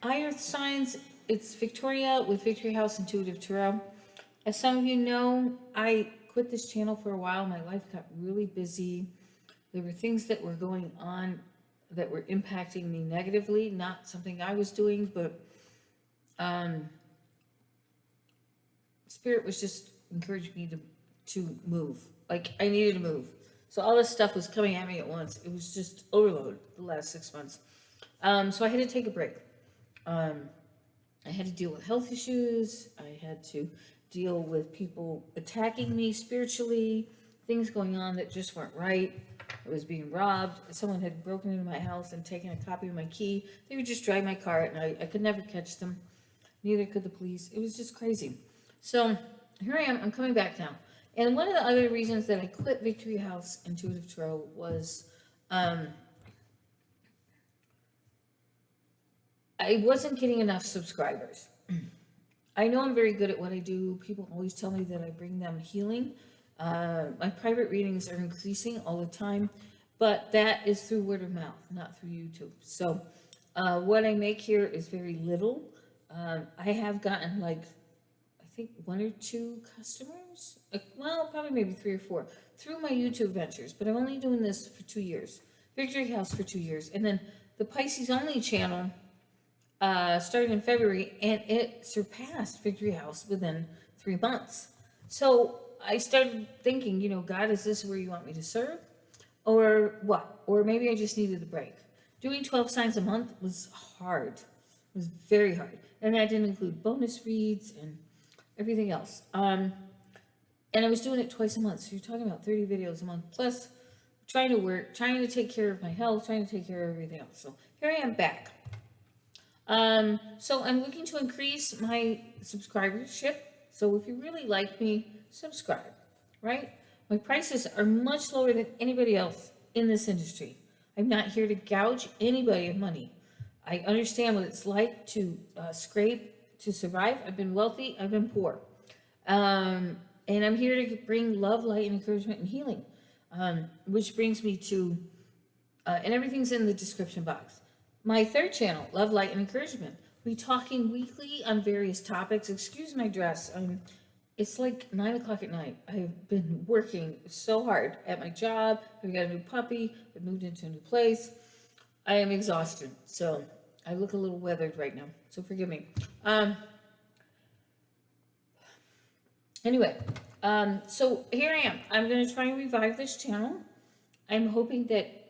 Hi, Earth Signs. It's Victoria with Victory House Intuitive Tarot. As some of you know, I quit this channel for a while. My life got really busy. There were things that were going on that were impacting me negatively, not something I was doing, but um, Spirit was just encouraging me to move. Like, I needed to move. So all this stuff was coming at me at once. It was just overload the last 6 months. So I had to take a break. Um, I had to deal with health issues. I had to deal with people attacking me spiritually, things going on that just weren't right. I was being robbed. Someone had broken into my house and taken a copy of my key. They would just drive my car at night. I could never catch them. Neither could the police. It was just crazy. So here I am. I'm coming back now. And one of the other reasons that I quit Victory House Intuitive Tarot was um, I wasn't getting enough subscribers. I know I'm very good at what I do. People always tell me that I bring them healing. My private readings are increasing all the time, but that is through word of mouth, not through YouTube. So, what I make here is very little. I have gotten like, I think one or two customers, well, probably maybe three or four through my YouTube ventures, but I'm only doing this for 2 years. Victory House for 2 years. And then the Pisces Only channel started in February, and it surpassed Victory House within 3 months. So I started thinking, God, is this where you want me to serve? Or what? Or maybe I just needed a break. Doing 12 signs a month was hard. It was very hard. And that didn't include bonus reads and everything else. And I was doing it twice a month. So you're talking about 30 videos a month, plus trying to work, trying to take care of my health, trying to take care of everything else. So here I am back. So I'm looking to increase my subscribership. So if you really like me, subscribe, right? My prices are much lower than anybody else in this industry. I'm not here to gouge anybody of money. I understand what it's like to scrape to survive. I've been wealthy, I've been poor. And I'm here to bring love, light, and encouragement and healing. Which brings me to, and everything's in the description box. My third channel, Love, Light, and Encouragement. We talking weekly on various topics. Excuse my dress. It's like 9 o'clock at night. I've been working so hard at my job. I've got a new puppy. I've moved into a new place. I am exhausted. So I look a little weathered right now. So forgive me. Anyway, so here I am. I'm going to try and revive this channel. I'm hoping that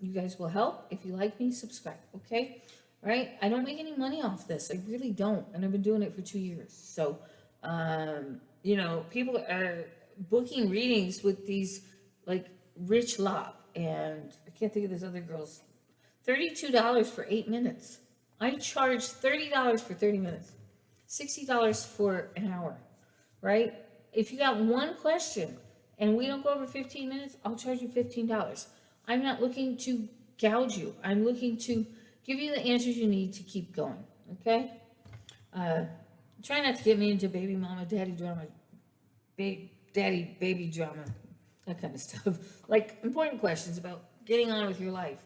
you guys will help. If you like me, subscribe, okay? Right? I don't make any money off this. I really don't. And I've been doing it for 2 years. So, people are booking readings with these, like, Rich Lop. And I can't think of this other girl's. $32 for 8 minutes. I charge $30 for 30 minutes. $60 for an hour, right? If you got one question and we don't go over 15 minutes, I'll charge you $15. I'm not looking to gouge you. I'm looking to give you the answers you need to keep going, okay? Try not to get me into baby mama, daddy drama, daddy, baby drama, that kind of stuff. Like important questions about getting on with your life,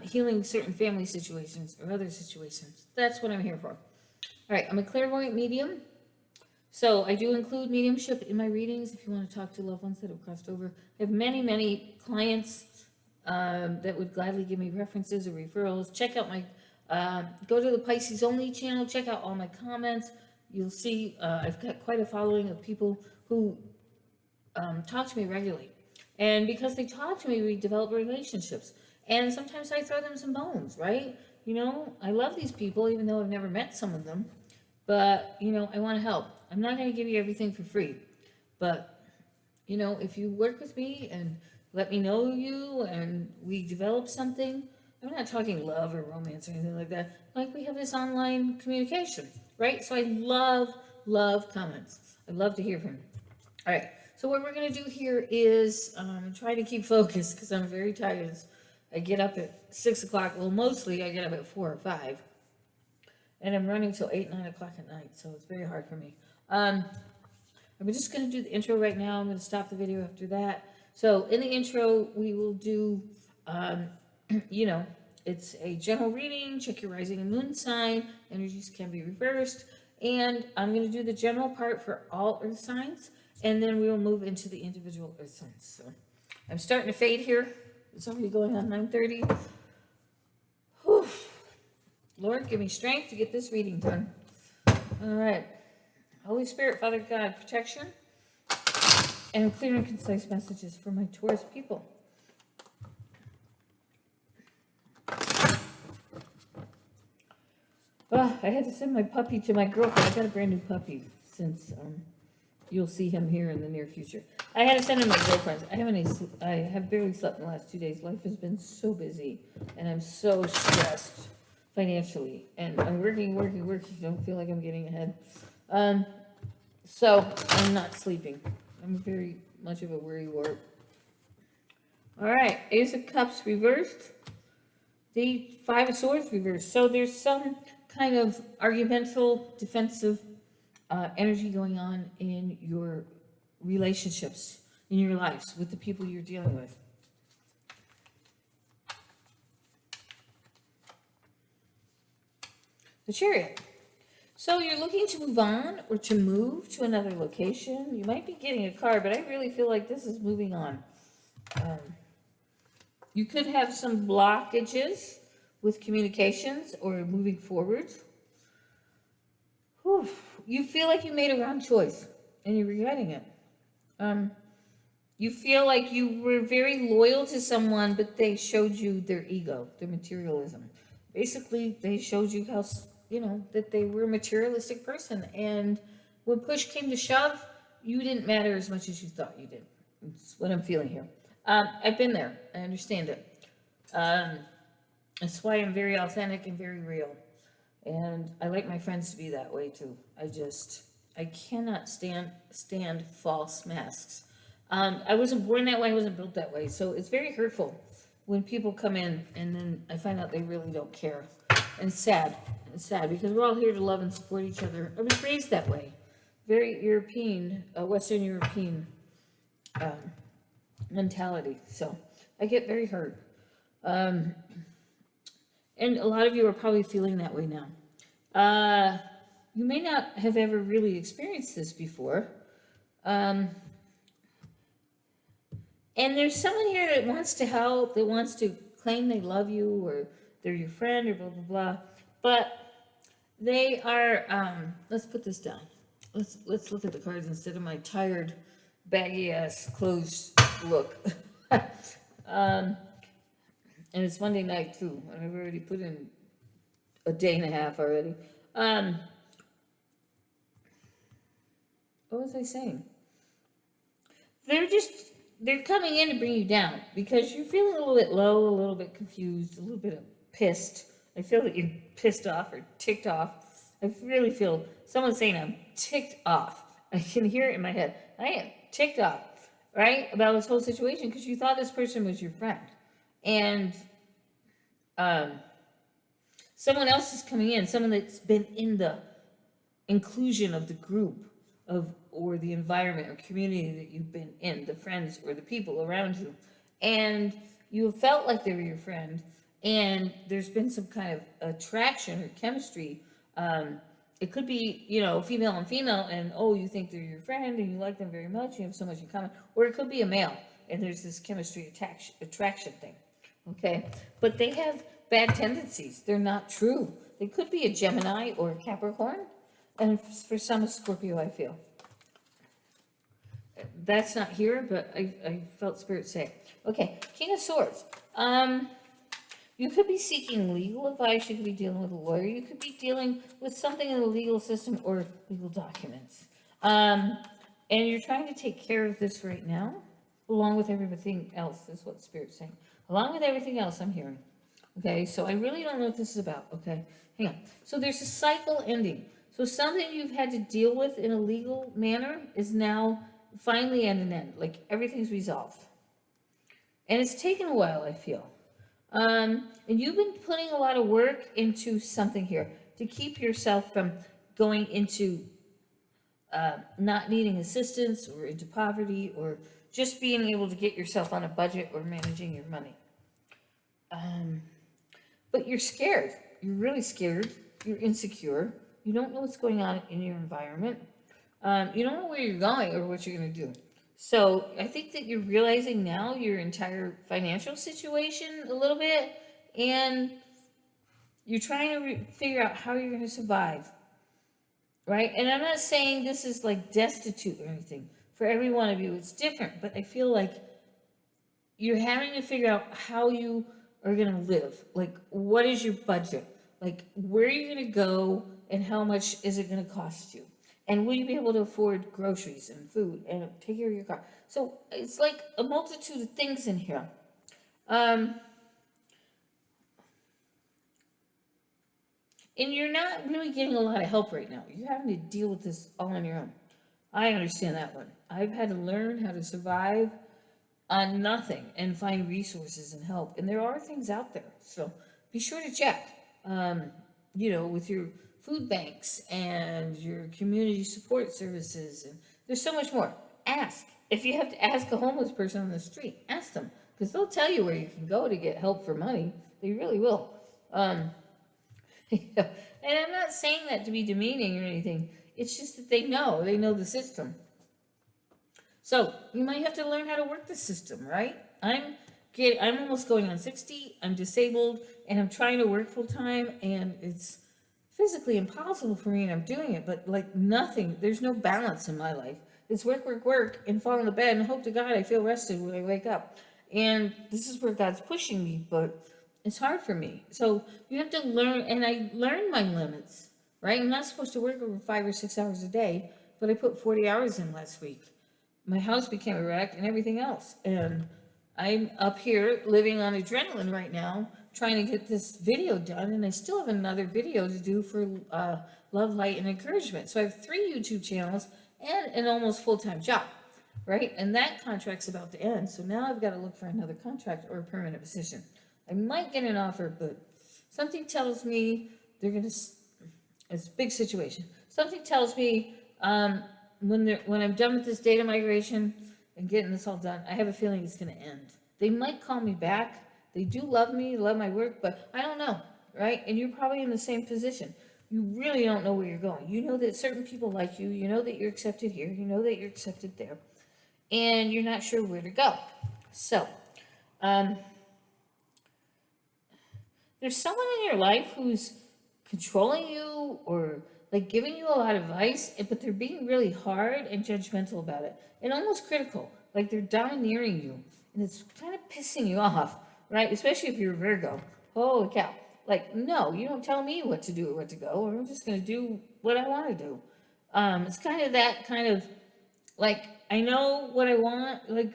healing certain family situations or other situations. That's what I'm here for. All right, I'm a clairvoyant medium. So I do include mediumship in my readings if you want to talk to loved ones that have crossed over. I have many, many clients that would gladly give me references or referrals. Check out my, go to the Pisces Only channel, check out all my comments. You'll see I've got quite a following of people who talk to me regularly. And because they talk to me, we develop relationships. And sometimes I throw them some bones, right? I love these people, even though I've never met some of them. But, I want to help. I'm not going to give you everything for free. But, if you work with me and let me know you and we develop something, I'm not talking love or romance or anything like that. Like we have this online communication, right? So I love comments. I love to hear from you. All right. So what we're going to do here is try to keep focused because I'm very tired. I get up at 6 o'clock. Well, mostly I get up at 4 or 5. And I'm running till 8, 9 o'clock at night. So it's very hard for me. I'm just going to do the intro right now. I'm going to stop the video after that. So in the intro, we will do, It's a general reading. Check your rising and moon sign. Energies can be reversed. And I'm going to do the general part for all earth signs, and then we will move into the individual earth signs. So I'm starting to fade here. It's already going on 9:30. Whew. Lord, give me strength to get this reading done. All right. Holy Spirit, Father God, protection and clear and concise messages for my Taurus people. Oh, I had to send my puppy to my girlfriend. I got a brand new puppy since you'll see him here in the near future. I had to send him to my girlfriend's. I have barely slept in the last 2 days. Life has been so busy, and I'm so stressed financially. And I'm working. Don't feel like I'm getting ahead. So I'm not sleeping. I'm very much of a worrywart. All right, Ace of Cups reversed. The Five of Swords reversed. So there's some kind of argumental, defensive energy going on in your relationships, in your lives, with the people you're dealing with. The Chariot. So you're looking to move on or to move to another location. You might be getting a car, but I really feel like this is moving on. You could have some blockages with communications or moving forward. Whew. You feel like you made a wrong choice and you're regretting it. You feel like you were very loyal to someone, but they showed you their ego, their materialism. Basically, they showed you how, that they were a materialistic person. And when push came to shove, you didn't matter as much as you thought you did. That's what I'm feeling here. I've been there. I understand it. That's why I'm very authentic and very real. And I like my friends to be that way too. I cannot stand false masks. I wasn't born that way. I wasn't built that way. So it's very hurtful when people come in and then I find out they really don't care. And it's sad. It's sad because we're all here to love and support each other. I was raised that way. Very European, Western European mentality. So I get very hurt. And a lot of you are probably feeling that way now. You may not have ever really experienced this before. And there's someone here that wants to help, that wants to claim they love you or they're your friend or blah, blah, blah. But they are, let's put this down. Let's look at the cards instead of my tired, baggy-ass clothes look. And it's Monday night, too. And I've already put in a day and a half already. What was I saying? They're coming in to bring you down because you're feeling a little bit low, a little bit confused, a little bit pissed. I feel that you're pissed off or ticked off. I really feel someone's saying I'm ticked off. I can hear it in my head. I am ticked off, right? About this whole situation because you thought this person was your friend. And someone else is coming in, someone that's been in the inclusion of the group or the environment or community that you've been in, the friends or the people around you, and you have felt like they were your friend, and there's been some kind of attraction or chemistry. It could be, female and female, and you think they're your friend and you like them very much, you have so much in common, or it could be a male, and there's this chemistry attraction thing, okay? But they have bad tendencies. They're not true. They could be a Gemini or a Capricorn, and for some, a Scorpio, I feel. That's not here, but I felt Spirit say. Okay, King of Swords. You could be seeking legal advice. You could be dealing with a lawyer. You could be dealing with something in the legal system or legal documents. And you're trying to take care of this right now, along with everything else, is what Spirit's saying. Along with everything else I'm hearing. Okay, so I really don't know what this is about. Okay, hang on. So there's a cycle ending. So something you've had to deal with in a legal manner is now finally at an end. Like everything's resolved. And it's taken a while, I feel. And you've been putting a lot of work into something here to keep yourself from going into not needing assistance or into poverty or just being able to get yourself on a budget or managing your money. but you're scared. You're really scared. You're insecure. You don't know what's going on in your environment. You don't know where you're going or what you're going to do. So I think that you're realizing now your entire financial situation a little bit, and you're trying to figure out how you're going to survive, right? And I'm not saying this is like destitute or anything. For every one of you, it's different, but I feel like you're having to figure out how you are going to live. Like, what is your budget? Like, where are you going to go and how much is it going to cost you? And will you be able to afford groceries and food and take care of your car? So it's like a multitude of things in here. And you're not really getting a lot of help right now. You're having to deal with this all on your own. I understand that one. I've had to learn how to survive on nothing and find resources and help. And there are things out there. So be sure to check, with your food banks and your community support services. And there's so much more. Ask. If you have to ask a homeless person on the street, ask them. Because they'll tell you where you can go to get help for money. They really will. And I'm not saying that to be demeaning or anything. It's just that they know the system. So you might have to learn how to work the system, right? I'm almost going on 60. I'm disabled, and I'm trying to work full time, and it's physically impossible for me, and I'm doing it. But like nothing, there's no balance in my life. It's work, work, work, and fall in the bed, and hope to God I feel rested when I wake up. And this is where God's pushing me, but it's hard for me. So you have to learn, and I learned my limits, right? I'm not supposed to work over 5 or 6 hours a day, but I put 40 hours in last week. My house became a wreck and everything else. And I'm up here living on adrenaline right now, trying to get this video done. And I still have another video to do for Love, Light, and Encouragement. So I have 3 YouTube channels and an almost full-time job, right? And that contract's about to end. So now I've got to look for another contract or a permanent position. I might get an offer, but something tells me they're going to, it's a big situation. Something tells me when I'm done with this data migration and getting this all done, I have a feeling it's going to end. They might call me back. They do love me, love my work, but I don't know, right? And you're probably in the same position. You really don't know where you're going. You know that certain people like you. You know that you're accepted here. You know that you're accepted there. And you're not sure where to go. So, there's someone in your life who's controlling you or like giving you a lot of advice, but they're being really hard and judgmental about it and almost critical, like they're domineering you, and it's kind of pissing you off, right? Especially if you're a Virgo. Holy cow. Like, no, you don't tell me what to do or what to go. I'm just going to do what I want to do. It's kind of that kind of, like, I know what I want. Like,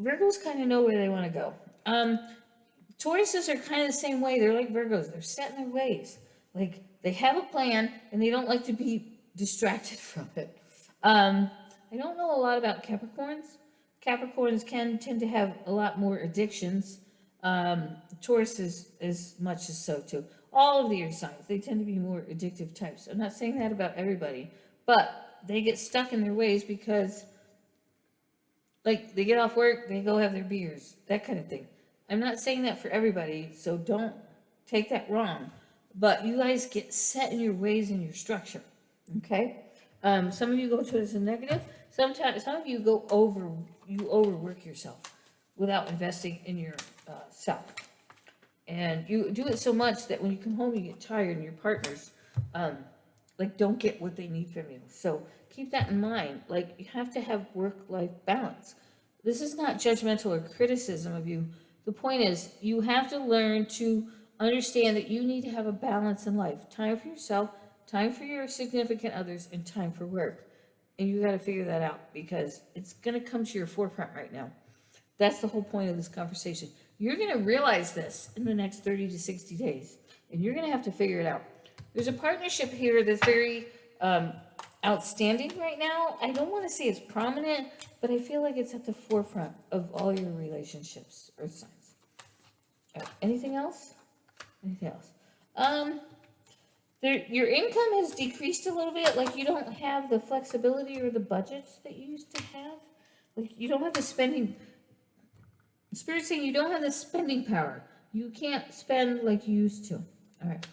Virgos kind of know where they want to go. Tauruses are kind of the same way. They're like Virgos. They're set in their ways. Like, they have a plan, and they don't like to be distracted from it. I don't know a lot about Capricorns. Capricorns can tend to have a lot more addictions. Taurus is as much as so, too. All of the earth signs, they tend to be more addictive types. I'm not saying that about everybody, but they get stuck in their ways because, like, they get off work, they go have their beers, that kind of thing. I'm not saying that for everybody, so don't take that wrong. But you guys get set in your ways and your structure, okay? Some of you go to it as a negative. Sometimes, some of you you overwork yourself without investing in your self. And you do it so much that when you come home, you get tired, and your partners, don't get what they need from you. So keep that in mind. Like, you have to have work-life balance. This is not judgmental or criticism of you. The point is, you have to learn to understand that you need to have a balance in life. Time for yourself, time for your significant others, and time for work. And you got to figure that out because it's going to come to your forefront right now. That's the whole point of this conversation. You're going to realize this in the next 30 to 60 days, and you're going to have to figure it out. There's a partnership here that's very outstanding right now. I don't want to say it's prominent, but I feel like it's at the forefront of all your relationships, earth signs. Anything else? Anything else? Your income has decreased a little bit. Like, you don't have the flexibility or the budgets that you used to have. Like, you don't have the spending. Spirit's saying you don't have the spending power. You can't spend like you used to. All right.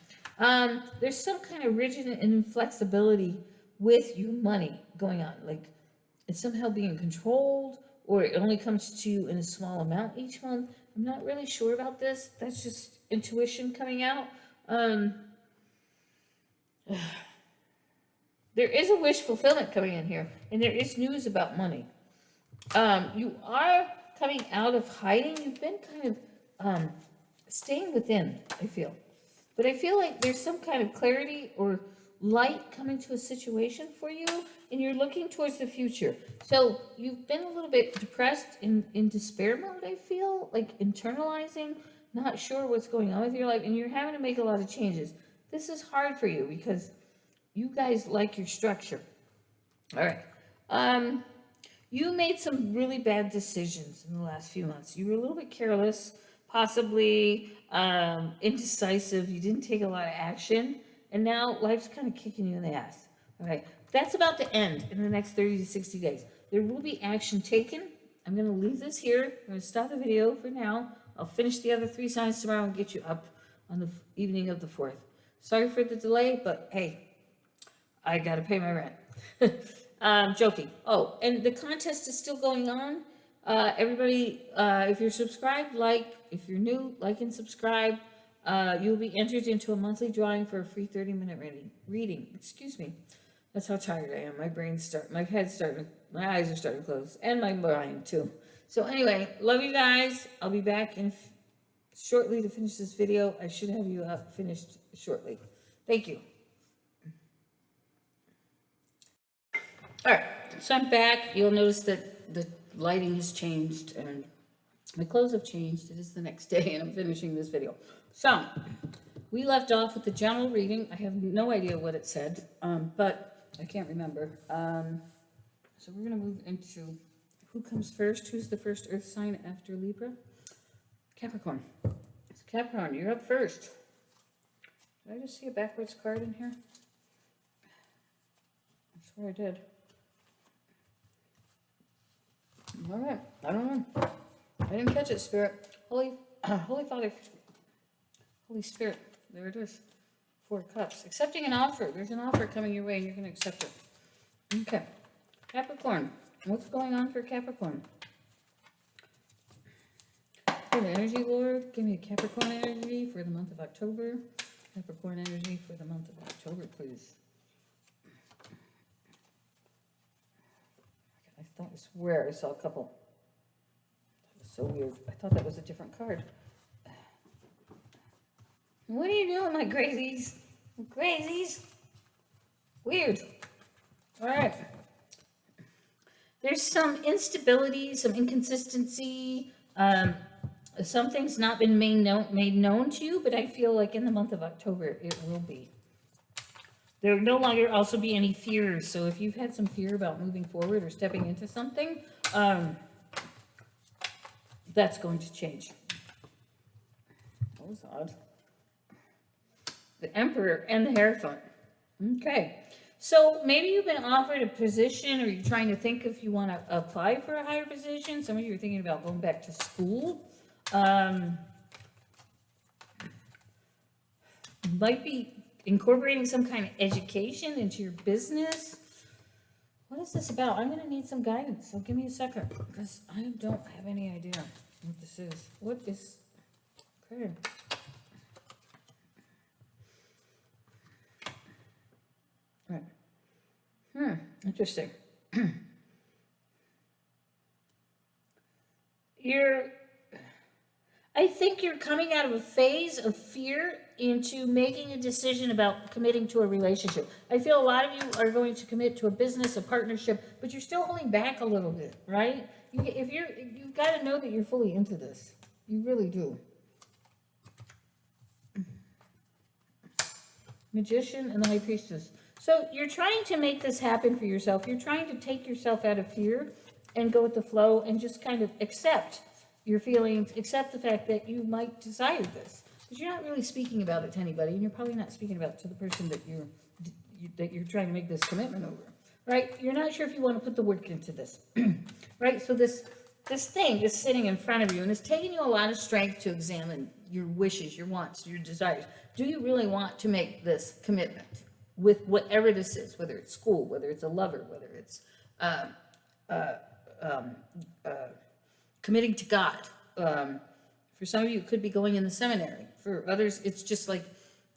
There's some kind of rigid and inflexibility with your money going on. Like it's somehow being controlled, or it only comes to you in a small amount each month. I'm not really sure about this. That's just intuition coming out. There is a wish fulfillment coming in here, and there is news about money. You are coming out of hiding. You've been kind of staying within, I feel. But I feel like there's some kind of clarity or light coming to a situation for you, and you're looking towards the future. So you've been a little bit depressed in despair mode, I feel, like internalizing, not sure what's going on with your life, and you're having to make a lot of changes. This is hard for you because you guys like your structure. All right. You made some really bad decisions in the last few months. You were a little bit careless, possibly indecisive. You didn't take a lot of action, and now life's kind of kicking you in the ass. All right, that's about to end in the next 30 to 60 days. There will be action taken. I'm going to leave this here. I'm going to stop the video for now. I'll finish the other 3 signs tomorrow and get you up on the evening of the 4th. Sorry for the delay, but hey, I got to pay my rent. Joking. Oh, and the contest is still going on. Everybody, if you're subscribed, like. If you're new, like and subscribe. You'll be entered into a monthly drawing for a free 30-minute reading. Excuse me. That's how tired I am. My eyes are starting to close, and my mind too. So anyway, love you guys. I'll be back in shortly to finish this video. I should have you finished shortly. Thank you. All right, so I'm back. You'll notice that the lighting has changed and my clothes have changed. It is the next day and I'm finishing this video. So we left off with the general reading. I have no idea what it said, but I can't remember. So we're going to move into who comes first. Who's the first earth sign after Libra? Capricorn. So Capricorn, you're up first. Did I just see a backwards card in here? I swear I did. All right, I don't know. I didn't catch it, Spirit. Holy Father, Holy Spirit, there it is. 4 cups. Accepting an offer. There's an offer coming your way and you're going to accept it. Okay. Capricorn. What's going on for Capricorn? Good energy, Lord. Give me a Capricorn energy for the month of October. Capricorn energy for the month of October, please. I swear I saw a couple. That was so weird. I thought that was a different card. What are you doing, my crazies? Crazies? Weird. All right. There's some instability, some inconsistency. Something's not been made known to you, but I feel like in the month of October it will be. There will no longer also be any fears. So if you've had some fear about moving forward or stepping into something, that's going to change. That was odd. The Emperor and the Hierophant. Okay. So maybe you've been offered a position, or you're trying to think if you want to apply for a higher position. Some of you are thinking about going back to school. Might be incorporating some kind of education into your business. What is this about? I'm going to need some guidance, so give me a second, because I don't have any idea what this is. What is... Okay. Right. Interesting. I think you're coming out of a phase of fear into making a decision about committing to a relationship. I feel a lot of you are going to commit to a business, a partnership, but you're still holding back a little bit, right? You've got to know that you're fully into this. You really do. Magician and the High Priestess. So you're trying to make this happen for yourself. You're trying to take yourself out of fear and go with the flow and just kind of accept your feelings, accept the fact that you might desire this. Because you're not really speaking about it to anybody, and you're probably not speaking about it to the person that you're trying to make this commitment over, right? You're not sure if you want to put the work into this, right? So this this thing is sitting in front of you, and it's taking you a lot of strength to examine your wishes, your wants, your desires. Do you really want to make this commitment with whatever this is, whether it's school, whether it's a lover, whether it's uh, uh, um, committing to God? For some of you, it could be going in the seminary. For others, it's just like,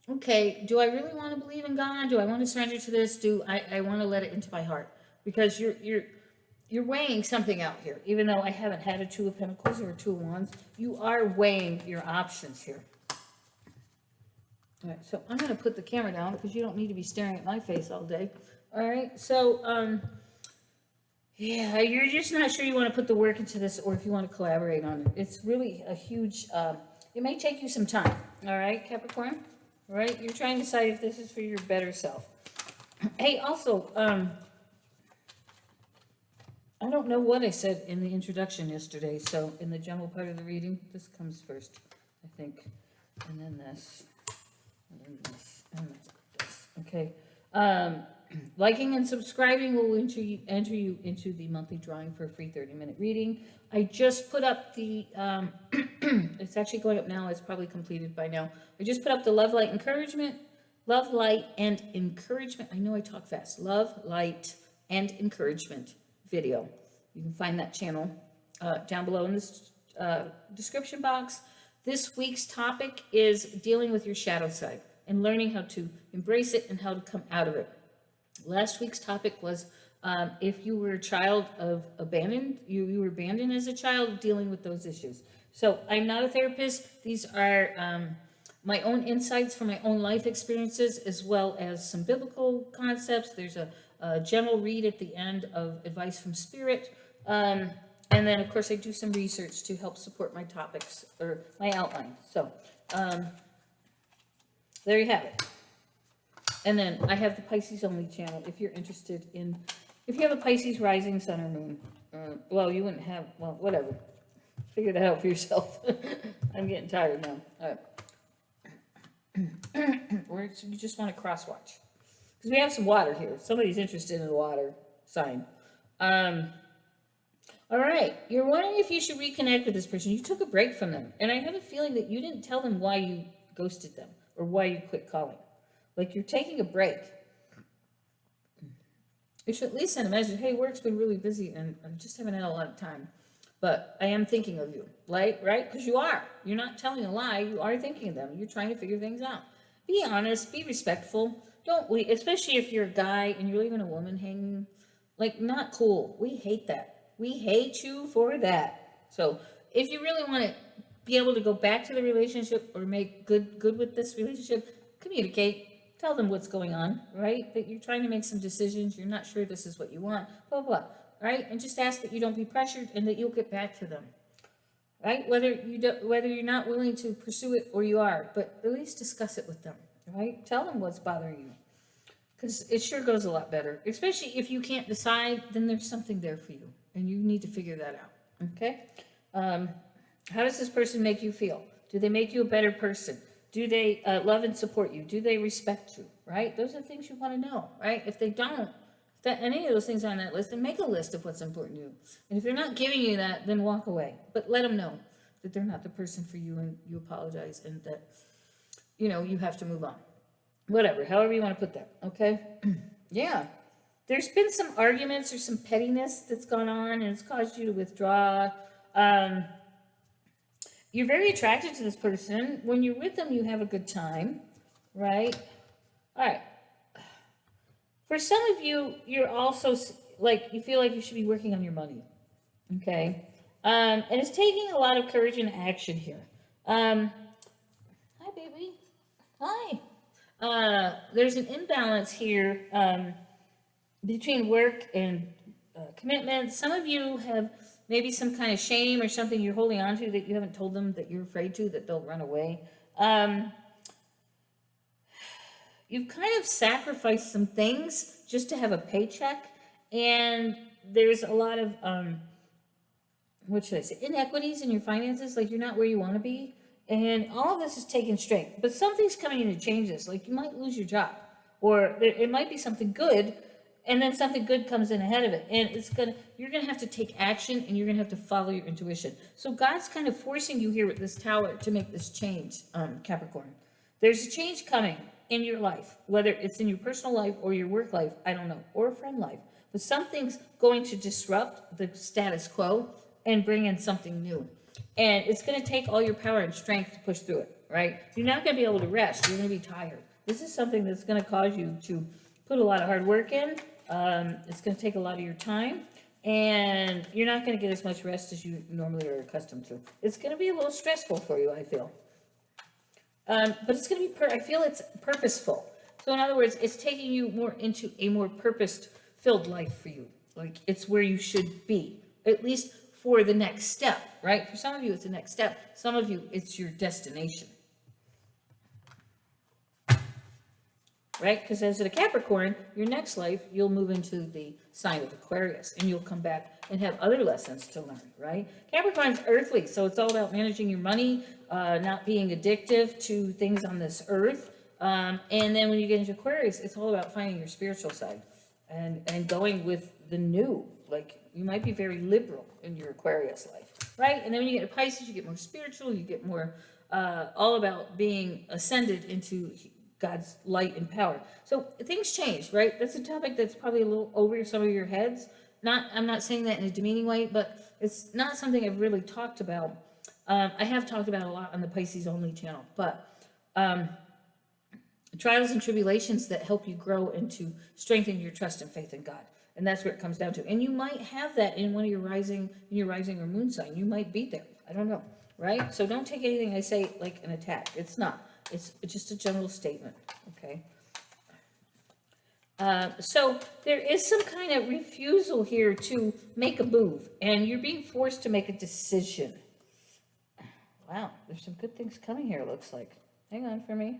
okay, do I really want to believe in God? Do I want to surrender to this? Do I want to let it into my heart? Because you're weighing something out here. Even though I haven't had a Two of Pentacles or a Two of Wands, you are weighing your options here. All right, so I'm going to put the camera down because you don't need to be staring at my face all day. All right, so yeah, you're just not sure you want to put the work into this, or if you want to collaborate on it. It's really a huge, it may take you some time. All right, Capricorn? All right, you're trying to decide if this is for your better self. Hey, also, I don't know what I said in the introduction yesterday, so in the general part of the reading, this comes first, I think, and then this, and then this, and this, okay? Liking and subscribing will enter you into the monthly drawing for a free 30-minute reading. I just put up the, it's actually going up now, it's probably completed by now. I just put up the Love, Light, and Encouragement, I know I talk fast, Love, Light, and Encouragement video. You can find that channel down below in this description box. This week's topic is dealing with your shadow side and learning how to embrace it and how to come out of it. Last week's topic was if you were a child of abandoned, you were abandoned as a child, dealing with those issues. So I'm not a therapist. These are my own insights from my own life experiences, as well as some biblical concepts. There's a general read at the end of advice from Spirit. And then, of course, I do some research to help support my topics or my outline. So there you have it. And then I have the Pisces only channel if you're interested in, if you have a Pisces rising, sun, or moon. Well, you wouldn't have, well, whatever. Figure that out for yourself. I'm getting tired now. All right. Or you just want to cross watch. Because we have some water here. Somebody's interested in the water sign. All right. You're wondering if you should reconnect with this person. You took a break from them. And I have a feeling that you didn't tell them why you ghosted them or why you quit calling. Like you're taking a break. You should at least send a message, hey, work's been really busy and I just haven't had a lot of time. But I am thinking of you, right? Because you are. You're not telling a lie. You are thinking of them. You're trying to figure things out. Be honest. Be respectful. Don't leave, especially if you're a guy and you're leaving a woman hanging. Like, not cool. We hate that. We hate you for that. So if you really want to be able to go back to the relationship or make good with this relationship, communicate. Tell them what's going on, right? That you're trying to make some decisions. You're not sure this is what you want, blah, blah, right? And just ask that you don't be pressured and that you'll get back to them, right? Whether you're not willing to pursue it or you are, but at least discuss it with them, right? Tell them what's bothering you, because it sure goes a lot better. Especially if you can't decide, then there's something there for you, and you need to figure that out, okay? How does this person make you feel? Do they make you a better person? Do they love and support you? Do they respect you, right? Those are things you want to know, right? If they don't, if any of those things on that list, then make a list of what's important to you. And if they're not giving you that, then walk away. But let them know that they're not the person for you and you apologize and that, you know, you have to move on. Whatever, however you want to put that, okay? Yeah. There's been some arguments or some pettiness that's gone on and it's caused you to withdraw. You're very attracted to this person. When you're with them, you have a good time, right? All right. For some of you, you're also, like, you feel like you should be working on your money, okay? And it's taking a lot of courage and action here. Hi, baby. Hi. There's an imbalance here between work and commitment. Some of you have maybe some kind of shame or something you're holding on to that you haven't told them that you're afraid to, that they'll run away. You've kind of sacrificed some things just to have a paycheck, and there's a lot of, what should I say, inequities in your finances, like you're not where you want to be, and all of this is taking strength, but something's coming in to change this, like you might lose your job, or it might be something good, and then something good comes in ahead of it, and you're gonna have to take action, and you're gonna have to follow your intuition. So God's kind of forcing you here with this Tower to make this change, Capricorn. There's a change coming in your life, whether it's in your personal life or your work life, I don't know, or friend life, but something's going to disrupt the status quo and bring in something new, and it's going to take all your power and strength to push through it, right? You're not going to be able to rest. You're going to be tired. This is something that's going to cause you to put a lot of hard work in. It's going to take a lot of your time, and you're not going to get as much rest as you normally are accustomed to. It's going to be a little stressful for you, I feel. But it's going to be, I feel it's purposeful. So in other words, it's taking you more into a more purpose-filled life for you. Like, it's where you should be, at least for the next step, right? For some of you, it's the next step. Some of you, it's your destination. Right? Because as a Capricorn, your next life, you'll move into the sign of Aquarius, and you'll come back and have other lessons to learn, right? Capricorn's earthly, so it's all about managing your money, not being addictive to things on this earth. And then when you get into Aquarius, it's all about finding your spiritual side and going with the new. Like, you might be very liberal in your Aquarius life, right? And then when you get to Pisces, you get more spiritual, you get more all about being ascended into God's light and power. So things change, right? That's a topic that's probably a little over some of your heads. I'm not saying that in a demeaning way, but it's not something I've really talked about. I have talked about a lot on the Pisces Only channel, but trials and tribulations that help you grow and to strengthen your trust and faith in God. And that's where it comes down to. And you might have that in your rising or moon sign. You might be there. I don't know, right? So don't take anything I say like an attack. It's not. It's just a general statement, okay? So there is some kind of refusal here to make a move, and you're being forced to make a decision. Wow, there's some good things coming here, it looks like. Hang on for me.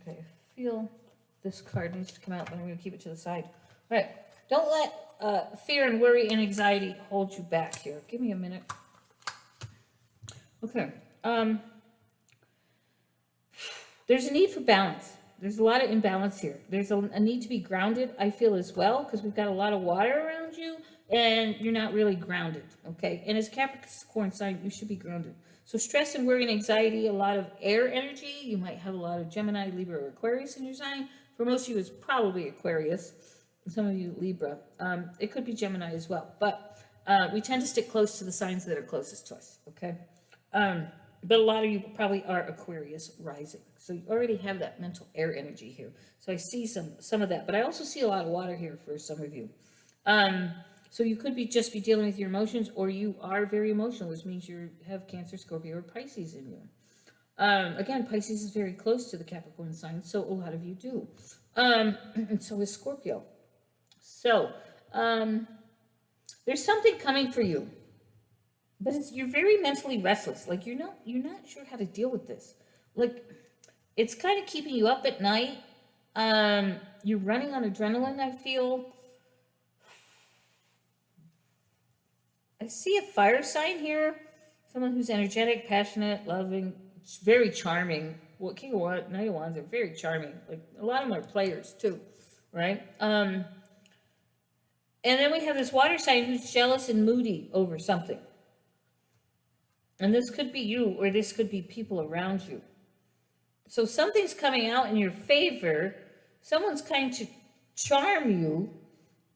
Okay, I feel this card needs to come out, but I'm going to keep it to the side. All right, don't let fear and worry and anxiety hold you back here. Give me a minute. Okay. There's a need for balance. There's a lot of imbalance here. There's a need to be grounded, I feel, as well, because we've got a lot of water around you, and you're not really grounded, okay? And as Capricorn sign, you should be grounded. So stress and worry and anxiety, a lot of air energy. You might have a lot of Gemini, Libra, or Aquarius in your sign. For most of you, it's probably Aquarius. Some of you, Libra. It could be Gemini as well. But we tend to stick close to the signs that are closest to us, okay? But a lot of you probably are Aquarius rising. So you already have that mental air energy here. So I see some of that. But I also see a lot of water here for some of you. So you could just be dealing with your emotions, or you are very emotional, which means you have Cancer, Scorpio, or Pisces in you. Again, Pisces is very close to the Capricorn sign, so a lot of you do. And so is Scorpio. So there's something coming for you. But you're very mentally restless. Like, you're not sure how to deal with this. Like, it's kind of keeping you up at night. You're running on adrenaline, I feel. I see a fire sign here. Someone who's energetic, passionate, loving, very charming. Well, King of Wands, Knight of Wands are very charming. Like, a lot of them are players too, right? And then we have this water sign who's jealous and moody over something. And this could be you, or this could be people around you. So something's coming out in your favor. Someone's trying to charm you,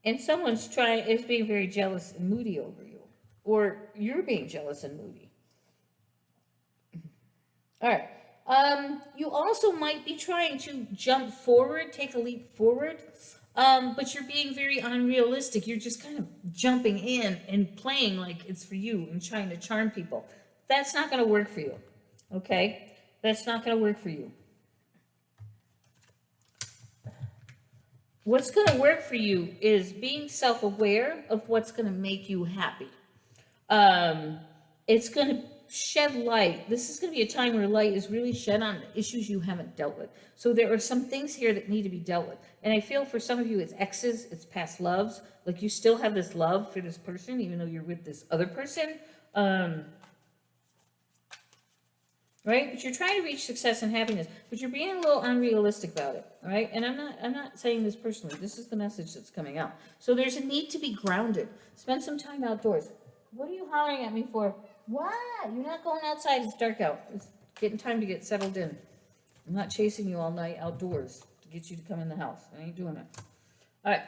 and someone's is being very jealous and moody over you. Or you're being jealous and moody. All right. You also might be trying to jump forward, take a leap forward, but you're being very unrealistic. You're just kind of jumping in and playing like it's for you and trying to charm people. That's not going to work for you, okay? That's not going to work for you. What's going to work for you is being self-aware of what's going to make you happy. It's going to shed light. This is going to be a time where light is really shed on issues you haven't dealt with. So there are some things here that need to be dealt with. And I feel for some of you, it's exes, it's past loves. Like, you still have this love for this person, even though you're with this other person. right? But you're trying to reach success and happiness, but you're being a little unrealistic about it, all right? And I'm not saying this personally. This is the message that's coming out. So there's a need to be grounded. Spend some time outdoors. What are you hollering at me for? What? You're not going outside. It's dark out. It's getting time to get settled in. I'm not chasing you all night outdoors to get you to come in the house. I ain't doing it. All right.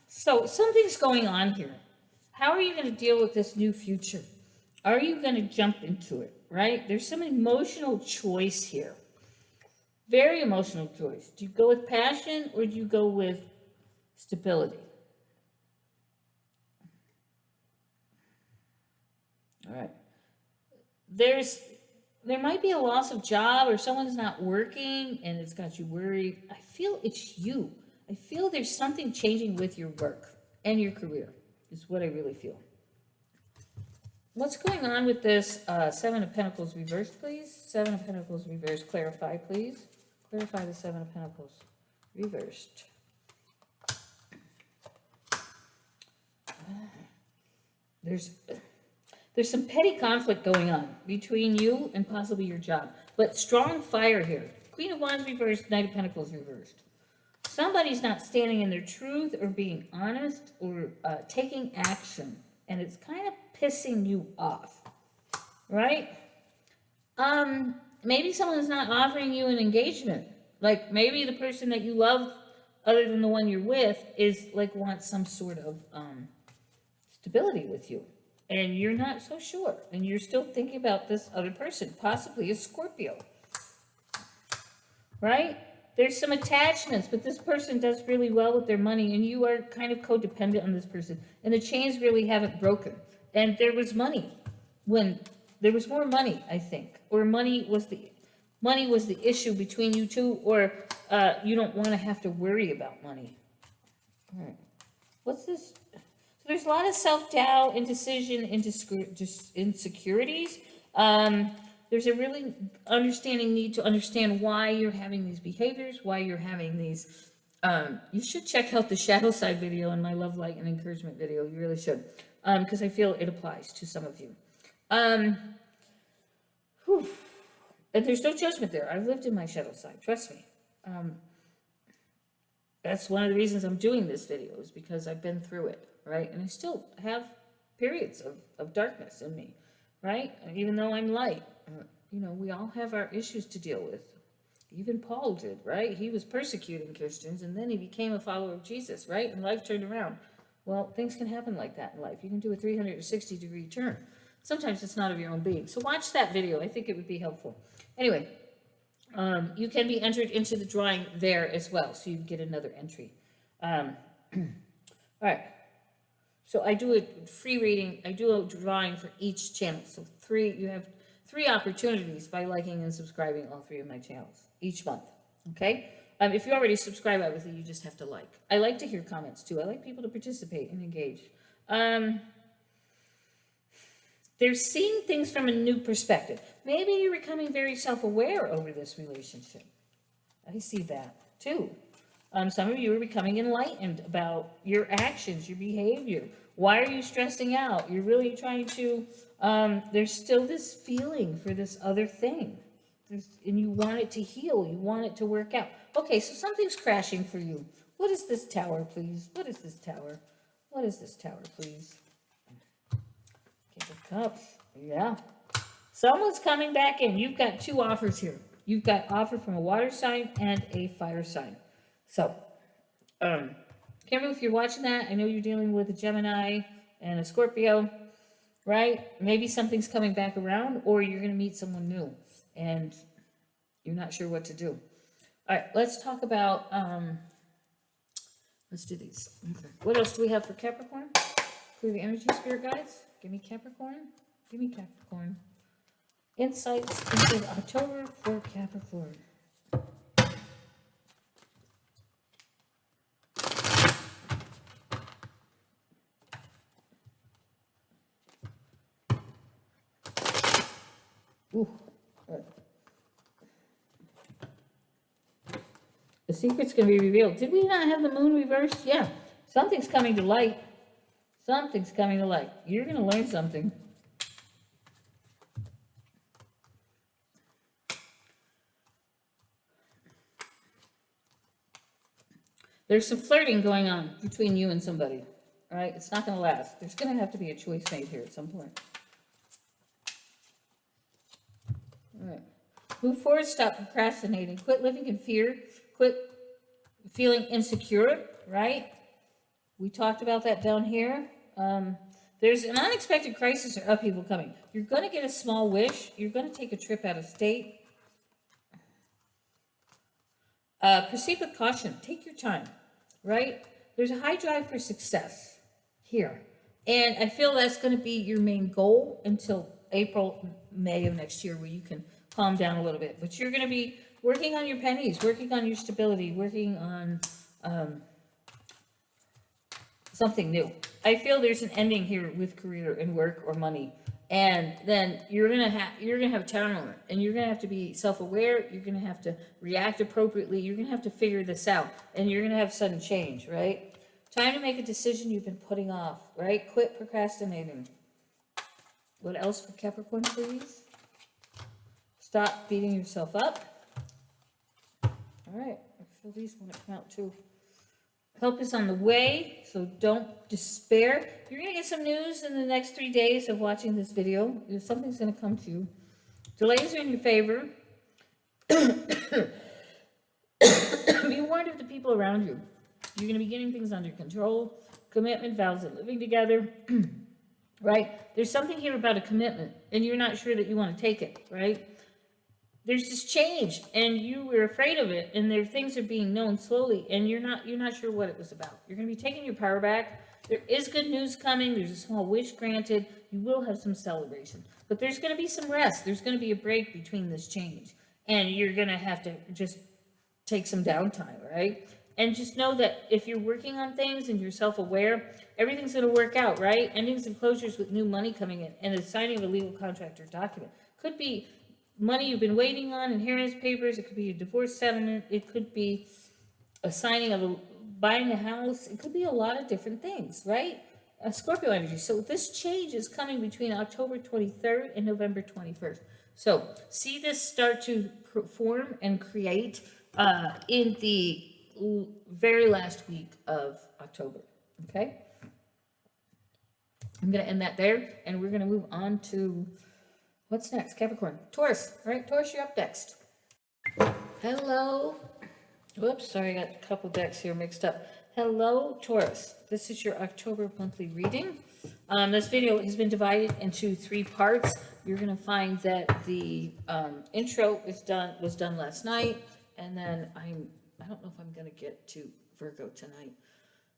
So something's going on here. How are you going to deal with this new future? Are you going to jump into it, right? There's some emotional choice here. Very emotional choice. Do you go with passion or do you go with stability? All right. There might be a loss of job or someone's not working and it's got you worried. I feel it's you. I feel there's something changing with your work and your career is what I really feel. What's going on with this Seven of Pentacles reversed, please? Seven of Pentacles reversed. Clarify, please. Clarify the Seven of Pentacles reversed. There's some petty conflict going on between you and possibly your job, but strong fire here. Queen of Wands reversed, Knight of Pentacles reversed. Somebody's not standing in their truth or being honest or taking action, and it's kind of pissing you off, right? Maybe someone's not offering you an engagement. Like maybe the person that you love, other than the one you're with, is like wants some sort of stability with you. And you're not so sure. And you're still thinking about this other person, possibly a Scorpio. Right? There's some attachments, but this person does really well with their money, and you are kind of codependent on this person. And the chains really haven't broken. And there was money when there was more money, I think, or money was the issue between you two, or you don't want to have to worry about money. All right. What's this? So there's a lot of self-doubt, indecision, insecurities. There's a really need to understand why you're having these behaviors, why you're having these. You should check out the shadow side video and my love, light, and encouragement video. You really should, because I feel it applies to some of you. And there's no judgment there. I've lived in my shadow side. Trust me. That's one of the reasons I'm doing this video, is because I've been through it, right? And I still have periods of darkness in me, right? Even though I'm light, we all have our issues to deal with. Even Paul did, right? He was persecuting Christians, and then he became a follower of Jesus, right? And life turned around. Well, things can happen like that in life. You can do a 360-degree turn. Sometimes it's not of your own being. So watch that video. I think it would be helpful. Anyway, you can be entered into the drawing there as well, so you get another entry. All right. So I do a free reading. I do a drawing for each channel. So you have 3 opportunities by liking and subscribing all 3 of my channels each month. Okay. If you already subscribe, obviously you just have to like. I like to hear comments too. I like people to participate and engage. They're seeing things from a new perspective. Maybe you're becoming very self-aware over this relationship. I see that too. Some of you are becoming enlightened about your actions, your behavior. Why are you stressing out? You're really trying to, there's still this feeling for this other thing. And you want it to heal. You want it to work out. Okay, so something's crashing for you. What is this tower, please? What is this tower? What is this tower, please? King of Cups. Yeah. Someone's coming back in. You've got 2 offers here. You've got offer from a water sign and a fire sign. So, Kimberly, if you're watching that, I know you're dealing with a Gemini and a Scorpio, right? Maybe something's coming back around, or you're going to meet someone new, and you're not sure what to do. All right, let's talk about, let's do these. Okay. What else do we have for Capricorn? Clear the energy, spirit guides. Give me Capricorn. Give me Capricorn. Insights into October for Capricorn. Ooh. The secret's going to be revealed. Did we not have the moon reversed? Yeah. Something's coming to light. Something's coming to light. You're going to learn something. There's some flirting going on between you and somebody. All right, it's not going to last. There's going to have to be a choice made here at some point. All right. Move forward, stop procrastinating. Quit living in fear. Quit feeling insecure, right? We talked about that down here. There's an unexpected crisis or upheaval coming. You're going to get a small wish. You're going to take a trip out of state. Proceed with caution. Take your time, right? There's a high drive for success here. And I feel that's going to be your main goal until April, May of next year, where you can calm down a little bit. But you're going to be working on your pennies, working on your stability, working on something new. I feel there's an ending here with career and work or money. And then you're gonna have turnover, and you're gonna have to be self-aware. You're gonna have to react appropriately. You're gonna have to figure this out, and you're gonna have sudden change, right? Time to make a decision you've been putting off, right? Quit procrastinating. What else for Capricorn, please? Stop beating yourself up. All right, I feel these want to come out too. Help is on the way, so don't despair. You're going to get some news in the next 3 days of watching this video. Something's going to come to you. Delays are in your favor. Be warned of the people around you. You're going to be getting things under control. Commitment, vows, and living together. Right? There's something here about a commitment, and you're not sure that you want to take it, right? There's this change, and you were afraid of it, and things are being known slowly, and you're not sure what it was about. You're going to be taking your power back. There is good news coming. There's a small wish granted. You will have some celebration, but there's going to be some rest. There's going to be a break between this change, and you're going to have to just take some downtime, right? And just know that if you're working on things and you're self-aware, everything's going to work out, right? Endings and closures with new money coming in, and the signing of a legal contract or document. Could be money you've been waiting on, inheritance papers. It could be a divorce settlement. It could be a signing of buying a house. It could be a lot of different things, right? Scorpio energy. So this change is coming between October 23rd and November 21st. So see this start to form and create in the very last week of October, okay? I'm going to end that there, and we're going to move on to what's next? Capricorn. Taurus, right? Taurus, you're up next. Hello. Whoops, sorry, I got a couple decks here mixed up. Hello, Taurus. This is your October monthly reading. This video has been divided into 3 parts. You're going to find that the intro was done last night, and then I don't know if I'm going to get to Virgo tonight.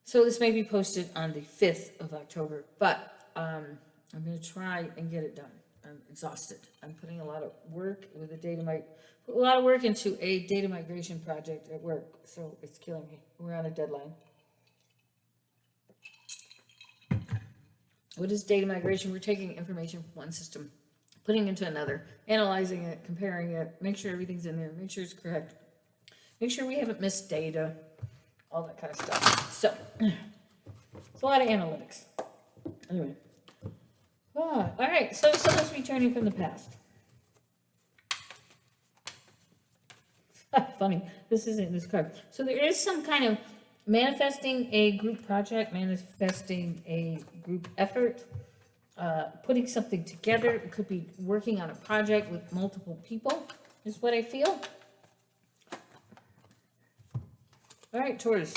So this may be posted on the 5th of October, but I'm going to try and get it done. I'm exhausted. I'm putting a lot of work with put a lot of work into a data migration project at work, so it's killing me. We're on a deadline. What is data migration? We're taking information from one system, putting it into another, analyzing it, comparing it, make sure everything's in there, make sure it's correct, make sure we haven't missed data, all that kind of stuff. So it's a lot of analytics. Anyway. All right, so someone's returning from the past. Funny, this isn't this card. So there is some kind of manifesting a group project, manifesting a group effort, putting something together. It could be working on a project with multiple people, is what I feel. All right, Taurus.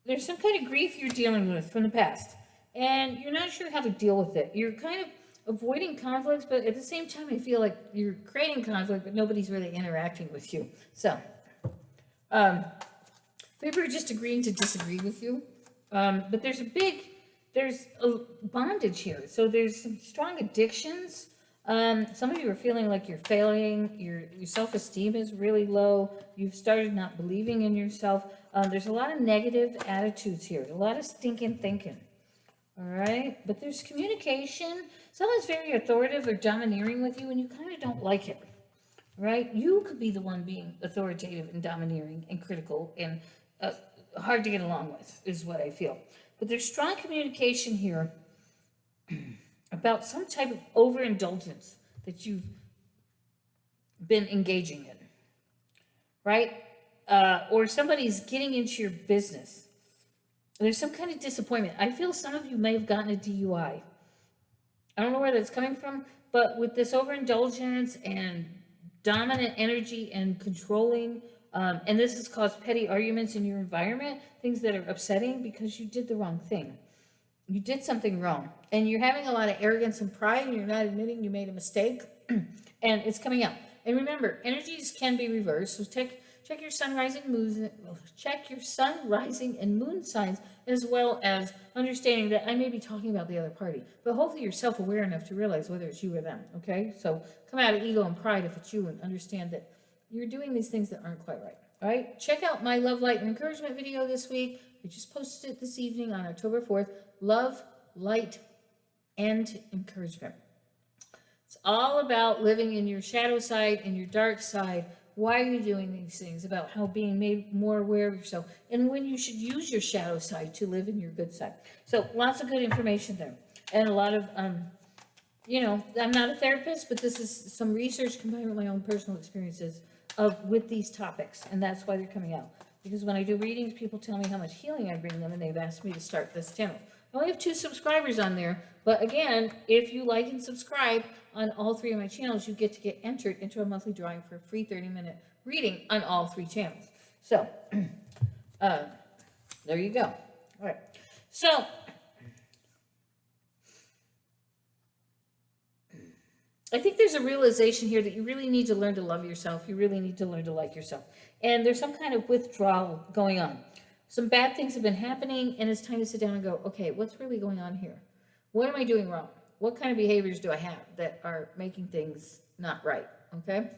There's some kind of grief you're dealing with from the past, and you're not sure how to deal with it. You're kind of avoiding conflicts, but at the same time, I feel like you're creating conflict, but nobody's really interacting with you. So, people are just agreeing to disagree with you. But there's a bondage here. So there's some strong addictions. Some of you are feeling like you're failing. Your self-esteem is really low. You've started not believing in yourself. There's a lot of negative attitudes here. A lot of stinking thinking. All right, but there's communication. Someone's very authoritative or domineering with you, and you kind of don't like it, right? You could be the one being authoritative and domineering and critical and hard to get along with, is what I feel. But there's strong communication here about some type of overindulgence that you've been engaging in, right? or somebody's getting into your business. There's some kind of disappointment. I feel some of you may have gotten a DUI. I don't know where that's coming from, but with this overindulgence and dominant energy and controlling, and this has caused petty arguments in your environment, things that are upsetting because you did the wrong thing. You did something wrong, and you're having a lot of arrogance and pride, and you're not admitting you made a mistake, and it's coming out. And remember, energies can be reversed, so check your sun, rising, moon, check your sun, rising, and moon signs, as well as understanding that I may be talking about the other party, but hopefully you're self-aware enough to realize whether it's you or them, okay? So come out of ego and pride if it's you, and understand that you're doing these things that aren't quite right, all right? Check out my love, light, and encouragement video this week. I just posted it this evening on October 4th. Love, light, and encouragement. It's all about living in your shadow side and your dark side. Why are you doing these things? About how being made more aware of yourself, and when you should use your shadow side to live in your good side. So lots of good information there, and a lot of, you know, I'm not a therapist, but this is some research combined with my own personal experiences with these topics, and that's why they're coming out. Because when I do readings, people tell me how much healing I bring them, and they've asked me to start this channel. I only have 2 subscribers on there, but again, if you like and subscribe on all 3 of my channels, you get to get entered into a monthly drawing for a free 30-minute reading on all 3 channels. So, there you go. All right. So, I think there's a realization here that you really need to learn to love yourself. You really need to learn to like yourself. And there's some kind of withdrawal going on. Some bad things have been happening, and it's time to sit down and go, okay, what's really going on here? What am I doing wrong? What kind of behaviors do I have that are making things not right? Okay.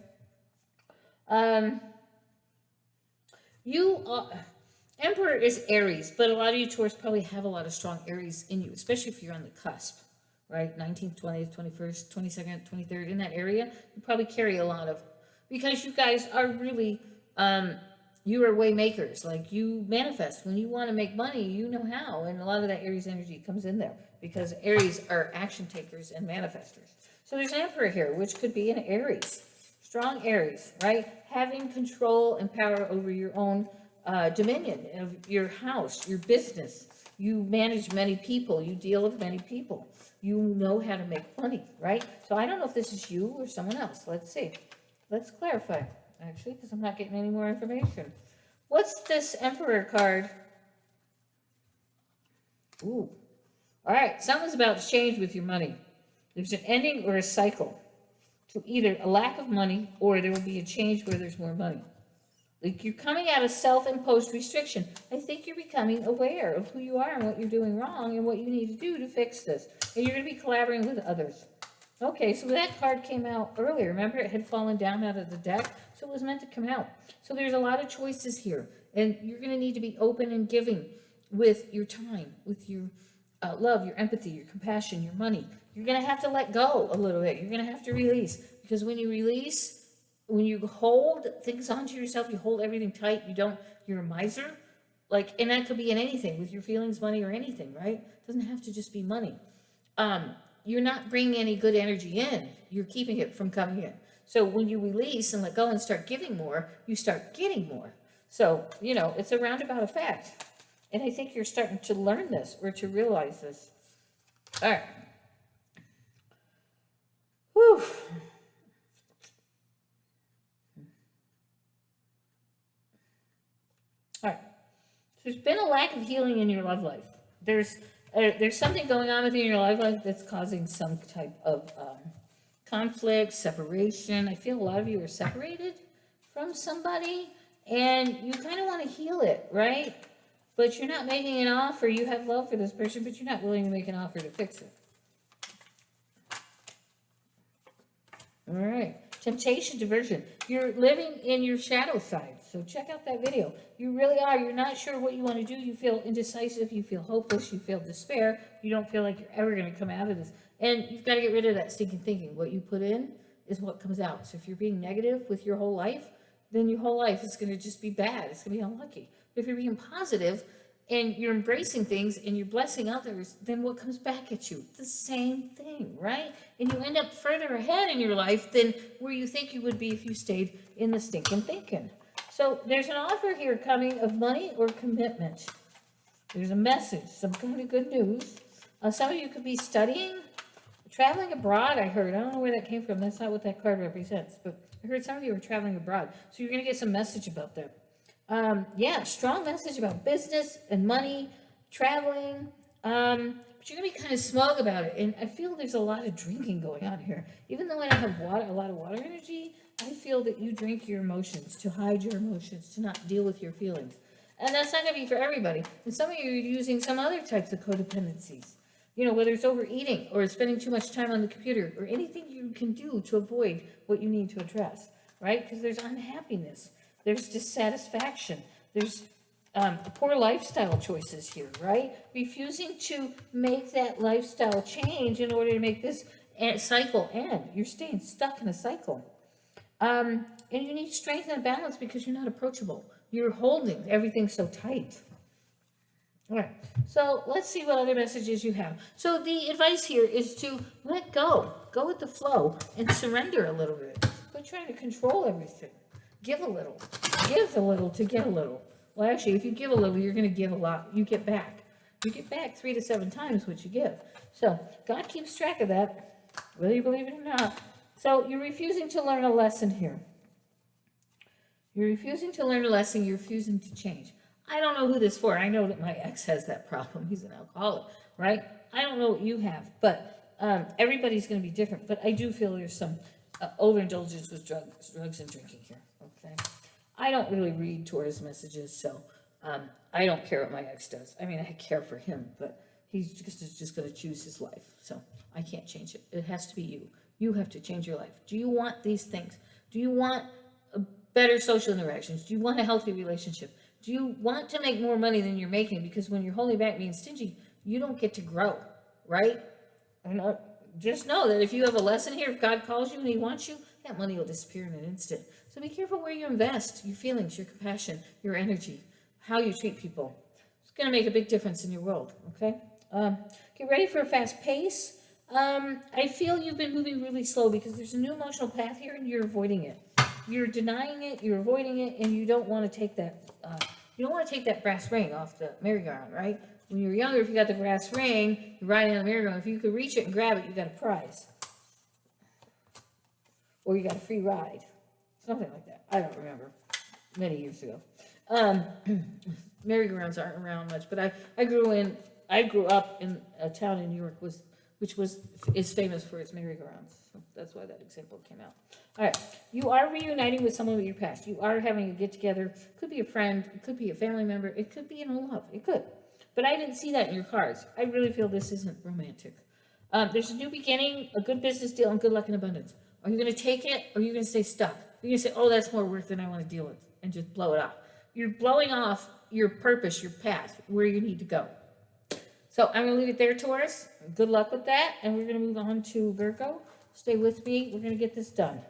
Emperor is Aries, but a lot of you Taurus probably have a lot of strong Aries in you, especially if you're on the cusp, right? 19th, 20th, 21st, 22nd, 23rd, in that area, you probably carry a lot of, because you guys are really, you are way makers. Like, you manifest. When you want to make money, you know how, and a lot of that Aries energy comes in there, because Aries are action takers and manifestors. So there's an Emperor here, which could be an Aries, strong Aries, right? Having control and power over your own dominion of your house, your business. You manage many people. You deal with many people. You know how to make money, right? So I don't know if this is you or someone else. Let's see. Let's clarify, actually, because I'm not getting any more information. What's this Emperor card? Ooh. All right, something's about to change with your money. There's an ending or a cycle to either a lack of money, or there will be a change where there's more money. Like, you're coming out of self-imposed restriction. I think you're becoming aware of who you are and what you're doing wrong and what you need to do to fix this. And you're going to be collaborating with others. Okay, so that card came out earlier. Remember, it had fallen down out of the deck, so it was meant to come out. So there's a lot of choices here, and you're going to need to be open and giving with your time, with your love, your empathy, your compassion, your money. You're going to have to let go a little bit. You're going to have to release, because when you release, when you hold things onto yourself, you hold everything tight, you're a miser, like, and that could be in anything, with your feelings, money, or anything, right? It doesn't have to just be money. You're not bringing any good energy in. You're keeping it from coming in. So when you release and let go and start giving more, you start getting more. So, you know, it's a roundabout effect. And I think you're starting to learn this, or to realize this. All right. Whew. All right. So there's been a lack of healing in your love life. There's something going on within your love life that's causing some type of conflict, separation. I feel a lot of you are separated from somebody, and you kind of want to heal it, right? But you're not making an offer. You have love for this person, but you're not willing to make an offer to fix it. All right. Temptation, diversion. You're living in your shadow side. So check out that video. You really are. You're not sure what you want to do. You feel indecisive. You feel hopeless. You feel despair. You don't feel like you're ever going to come out of this. And you've got to get rid of that stinking thinking. What you put in is what comes out. So if you're being negative with your whole life, then your whole life is going to just be bad. It's going to be unlucky. But if you're being positive and you're embracing things and you're blessing others, then what comes back at you? The same thing, right? And you end up further ahead in your life than where you think you would be if you stayed in the stinking thinking. So there's an offer here coming of money or commitment. There's a message, some kind of good news. Some of you could be studying, traveling abroad, I heard. I don't know where that came from. That's not what that card represents. But I heard some of you were traveling abroad. So you're going to get some message about that. Yeah, strong message about business and money, traveling. But you're going to be kind of smug about it. And I feel there's a lot of drinking going on here. Even though I don't have water, a lot of water energy, I feel that you drink your emotions to hide your emotions, to not deal with your feelings. And that's not going to be for everybody. And some of you are using some other types of codependencies. You know, whether it's overeating or spending too much time on the computer or anything you can do to avoid what you need to address, right? Because there's unhappiness, there's dissatisfaction, there's poor lifestyle choices here, right? Refusing to make that lifestyle change in order to make this cycle end. You're staying stuck in a cycle. And you need strength and balance because you're not approachable. You're holding everything so tight. All right, so let's see what other messages you have. So the advice here is to let go with the flow, and surrender a little bit. Quit trying to control everything. Give a little to get a little. Well, actually, if you give a little, you're going to give a lot. You get back 3 to 7 times what you give. So God keeps track of that, whether you believe it or not. So you're refusing to learn a lesson here. You're refusing to learn a lesson. You're refusing to change. I don't know who this is for. I know that my ex has that problem. He's an alcoholic, right? I don't know what you have, but everybody's going to be different. But I do feel there's some overindulgence with drugs and drinking here, okay? I don't really read Taurus messages, so I don't care what my ex does. I mean, I care for him, but he's just going to choose his life, so I can't change it. It has to be you. You have to change your life. Do you want these things? Do you want better social interactions? Do you want a healthy relationship? Do you want to make more money than you're making? Because when you're holding back being stingy, you don't get to grow, right? And just know that if you have a lesson here, if God calls you and he wants you, that money will disappear in an instant. So be careful where you invest, your feelings, your compassion, your energy, how you treat people. It's going to make a big difference in your world, okay? Get ready for a fast pace. I feel you've been moving really slow because there's a new emotional path here and you're avoiding it. You're denying it, you're avoiding it, and you don't want to take that. You don't want to take that brass ring off the merry-go-round, right? When you were younger, if you got the brass ring, you're riding on the merry-go-round. If you could reach it and grab it, you got a prize, or you got a free ride, something like that. I don't remember. Many years ago. Merry-go-rounds aren't around much, but I grew up in a town in New York which is famous for its merry-go-rounds. So that's why that example came out. All right, you are reuniting with someone with your past. You are having a get-together. It could be a friend. It could be a family member. It could be an old love. It could. But I didn't see that in your cards. I really feel this isn't romantic. There's a new beginning, a good business deal, and good luck and abundance. Are you going to take it, or are you going to stay stuck? You're going to say, oh, that's more work than I want to deal with, and just blow it off. You're blowing off your purpose, your path, where you need to go. So I'm going to leave it there, Taurus. Good luck with that. And we're going to move on to Virgo. Stay with me. We're going to get this done.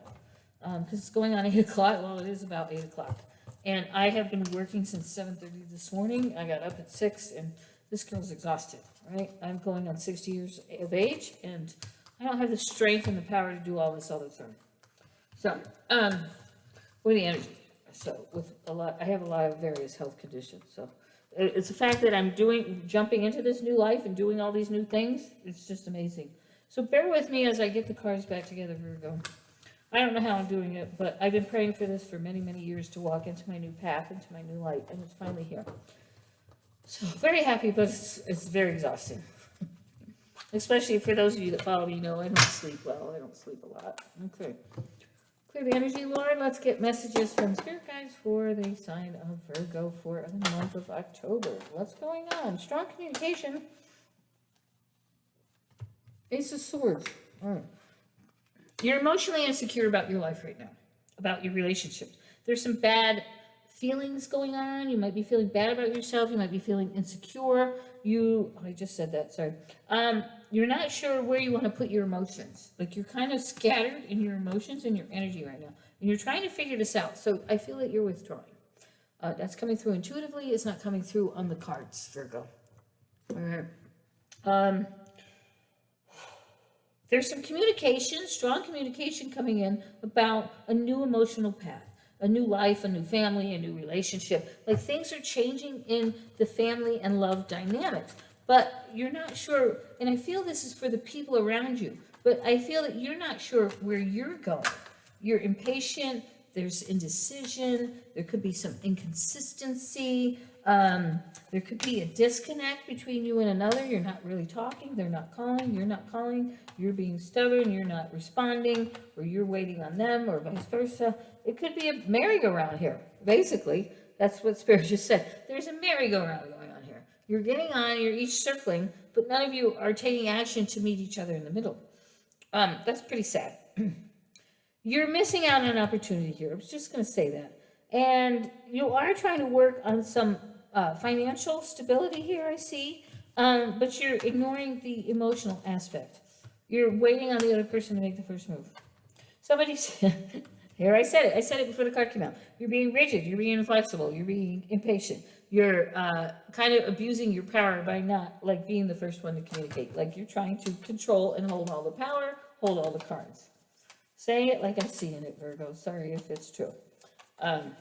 Because it's going on 8 o'clock. Well, it is about 8 o'clock. And I have been working since 7:30 this morning. I got up at 6, and this girl's exhausted, right? I'm going on 60 years of age, and I don't have the strength and the power to do all this other stuff. So, with the energy. So, I have a lot of various health conditions. So, it's the fact that I'm jumping into this new life and doing all these new things. It's just amazing. So bear with me as I get the cards back together, Virgo. I don't know how I'm doing it, but I've been praying for this for many, many years to walk into my new path, into my new light, and it's finally here. So very happy, but it's very exhausting. Especially for those of you that follow me, know I don't sleep well. I don't sleep a lot. Okay. Clear the energy, Lord. Let's get messages from Spirit Guides for the sign of Virgo for the month of October. What's going on? Strong communication. Ace of Swords. You're emotionally insecure about your life right now, about your relationships. There's some bad feelings going on. You might be feeling bad about yourself. You might be feeling insecure. I just said that, sorry. You're not sure where you want to put your emotions. Like you're kind of scattered in your emotions and your energy right now. And you're trying to figure this out. So I feel that you're withdrawing. That's coming through intuitively. It's not coming through on the cards, Virgo. All right. There's some communication, strong communication coming in about a new emotional path. a new life, a new family, a new relationship. Like things are changing in the family and love dynamics, but you're not sure. And I feel this is for the people around you, but I feel that you're not sure where you're going. You're impatient. There's indecision. There could be some inconsistency. There could be a disconnect between you and another. You're not really talking. They're not calling. You're not calling. You're being stubborn. You're not responding, or you're waiting on them, or vice versa. It could be a merry-go-round here. Basically, that's what Spirit just said. There's a merry-go-round going on here. You're getting on. You're each circling, but none of you are taking action to meet each other in the middle. That's pretty sad. You're missing out on an opportunity here. I was just going to say that. And you are trying to work on some financial stability here, I see, but you're ignoring the emotional aspect. You're waiting on the other person to make the first move. Somebody said, here I said it before the card came out. You're being rigid, you're being inflexible, you're being impatient. You're kind of abusing your power by not like being the first one to communicate. Like you're trying to control and hold all the power, hold all the cards. Say it like I'm seeing it, Virgo. Sorry if it's true. I'm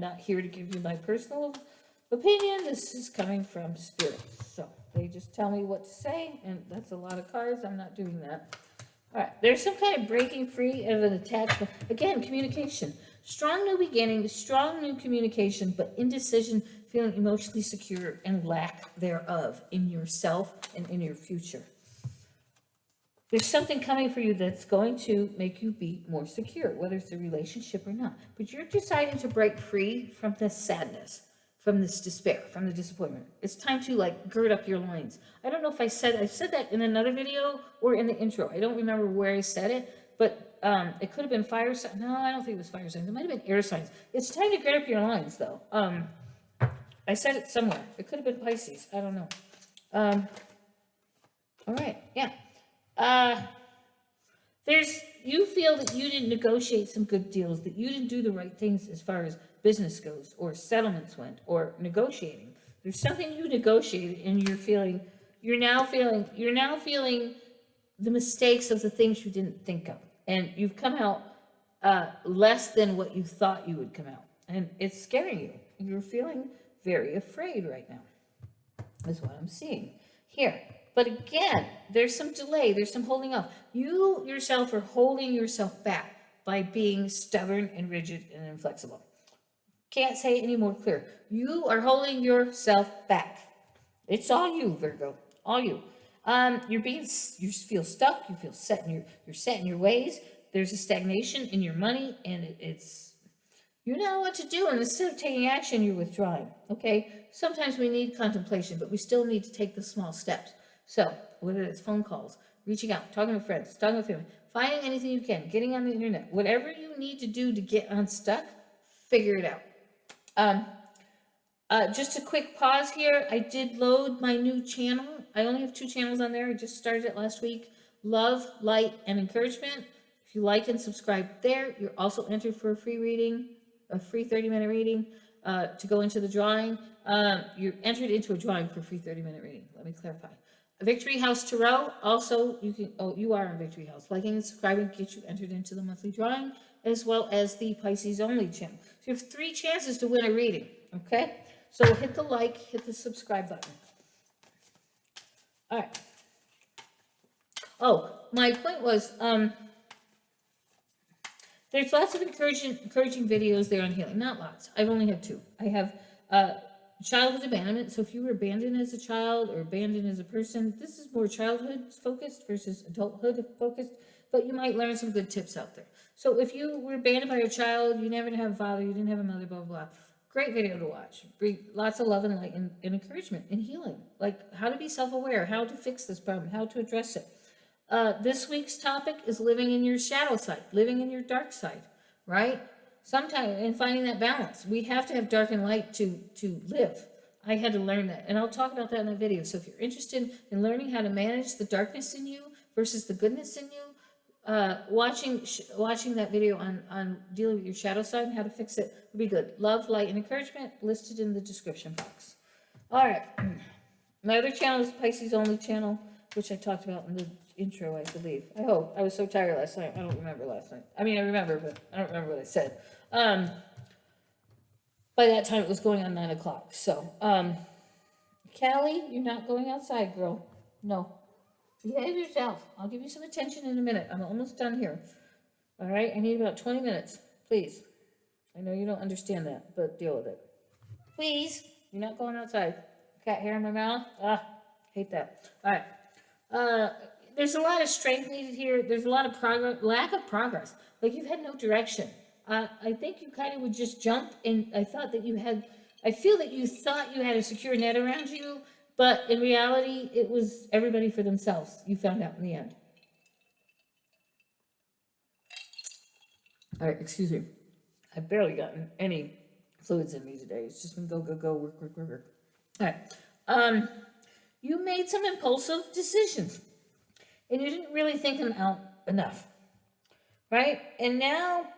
not here to give you my personal opinion. This is coming from Spirit. So they just tell me what to say, and that's a lot of cards. I'm not doing that. All right. There's some kind of breaking free of an attachment. Again, communication. Strong new beginning, strong new communication, but indecision, feeling emotionally secure, and lack thereof in yourself and in your future. There's something coming for you that's going to make you be more secure, whether it's a relationship or not. But you're deciding to break free from this sadness, from this despair, from the disappointment. It's time to like gird up your loins. I don't know if I said that in another video or in the intro. I don't remember where I said it, but it could have been fire signs. No, I don't think it was fire signs. It might have been air signs. It's time to gird up your loins, though. I said it somewhere. It could have been Pisces. I don't know. All right, yeah. You feel that you didn't negotiate some good deals, that you didn't do the right things as far as business goes, or settlements went, or negotiating. There's something you negotiated, and you're now feeling the mistakes of the things you didn't think of, and you've come out less than what you thought you would come out, and it's scaring you. You're feeling very afraid right now, is what I'm seeing here. But again, there's some delay, there's some holding off. You yourself are holding yourself back by being stubborn and rigid and inflexible. Can't say it any more clear. You are holding yourself back. It's all you, Virgo, all you. You feel stuck, you feel you're set in your ways. There's a stagnation in your money, and you know what to do, and instead of taking action, you're withdrawing, okay? Sometimes we need contemplation, but we still need to take the small steps. So, whether it's phone calls, reaching out, talking to friends, talking to family, finding anything you can, getting on the internet, whatever you need to do to get unstuck, figure it out. Just a quick pause here. I did load my new channel. I only have 2 channels on there. I just started it last week. Love, Light, and Encouragement. If you like and subscribe there, you're also entered for a free reading, a free 30-minute reading to go into the drawing. You're entered into a drawing for a free 30-minute reading. Let me clarify. Victory House Tarot, also, you are on Victory House. Liking and subscribing gets you entered into the monthly drawing, as well as the Pisces Only channel. So you have 3 chances to win a reading, okay? So hit the like, hit the subscribe button. All right. Oh, my point was, there's lots of encouraging videos there on healing. Not lots. I've only had 2. I have childhood abandonment. So if you were abandoned as a child or abandoned as a person, this is more childhood focused versus adulthood focused, but you might learn some good tips out there. So if you were abandoned by a child, you never have a father, you didn't have a mother, blah, blah, blah. Great video to watch. Bring lots of love and light and encouragement and healing. Like how to be self-aware, how to fix this problem, how to address it. This week's topic is living in your shadow side, living in your dark side, right? Sometimes, and finding that balance. We have to have dark and light to live. I had to learn that, and I'll talk about that in the video. So if you're interested in learning how to manage the darkness in you versus the goodness in you, watching that video on dealing with your shadow side and how to fix it would be good. Love, light, and encouragement listed in the description box. All right. My other channel is Pisces Only channel, which I talked about in the intro, I believe. I hope. I was so tired last night. I don't remember last night. I mean, I remember, but I don't remember what I said. by that time it was going on 9 o'clock. So, Callie, you're not going outside, girl. No. Behave yourself. I'll give you some attention in a minute. I'm almost done here. All right? I need about 20 minutes. Please. I know you don't understand that, but deal with it. Please. You're not going outside. Cat hair in my mouth? Hate that. All right. There's a lot of strength needed here. There's a lot of progress, lack of progress. Like you've had no direction. I think you kind of would just jump, and I feel that you thought you had a secure net around you, but in reality, it was everybody for themselves. You found out in the end. All right, excuse me. I've barely gotten any fluids in me today. It's just been go, go, go, work, work, work, work. All right. You made some impulsive decisions, and you didn't really think them out enough, right? And now,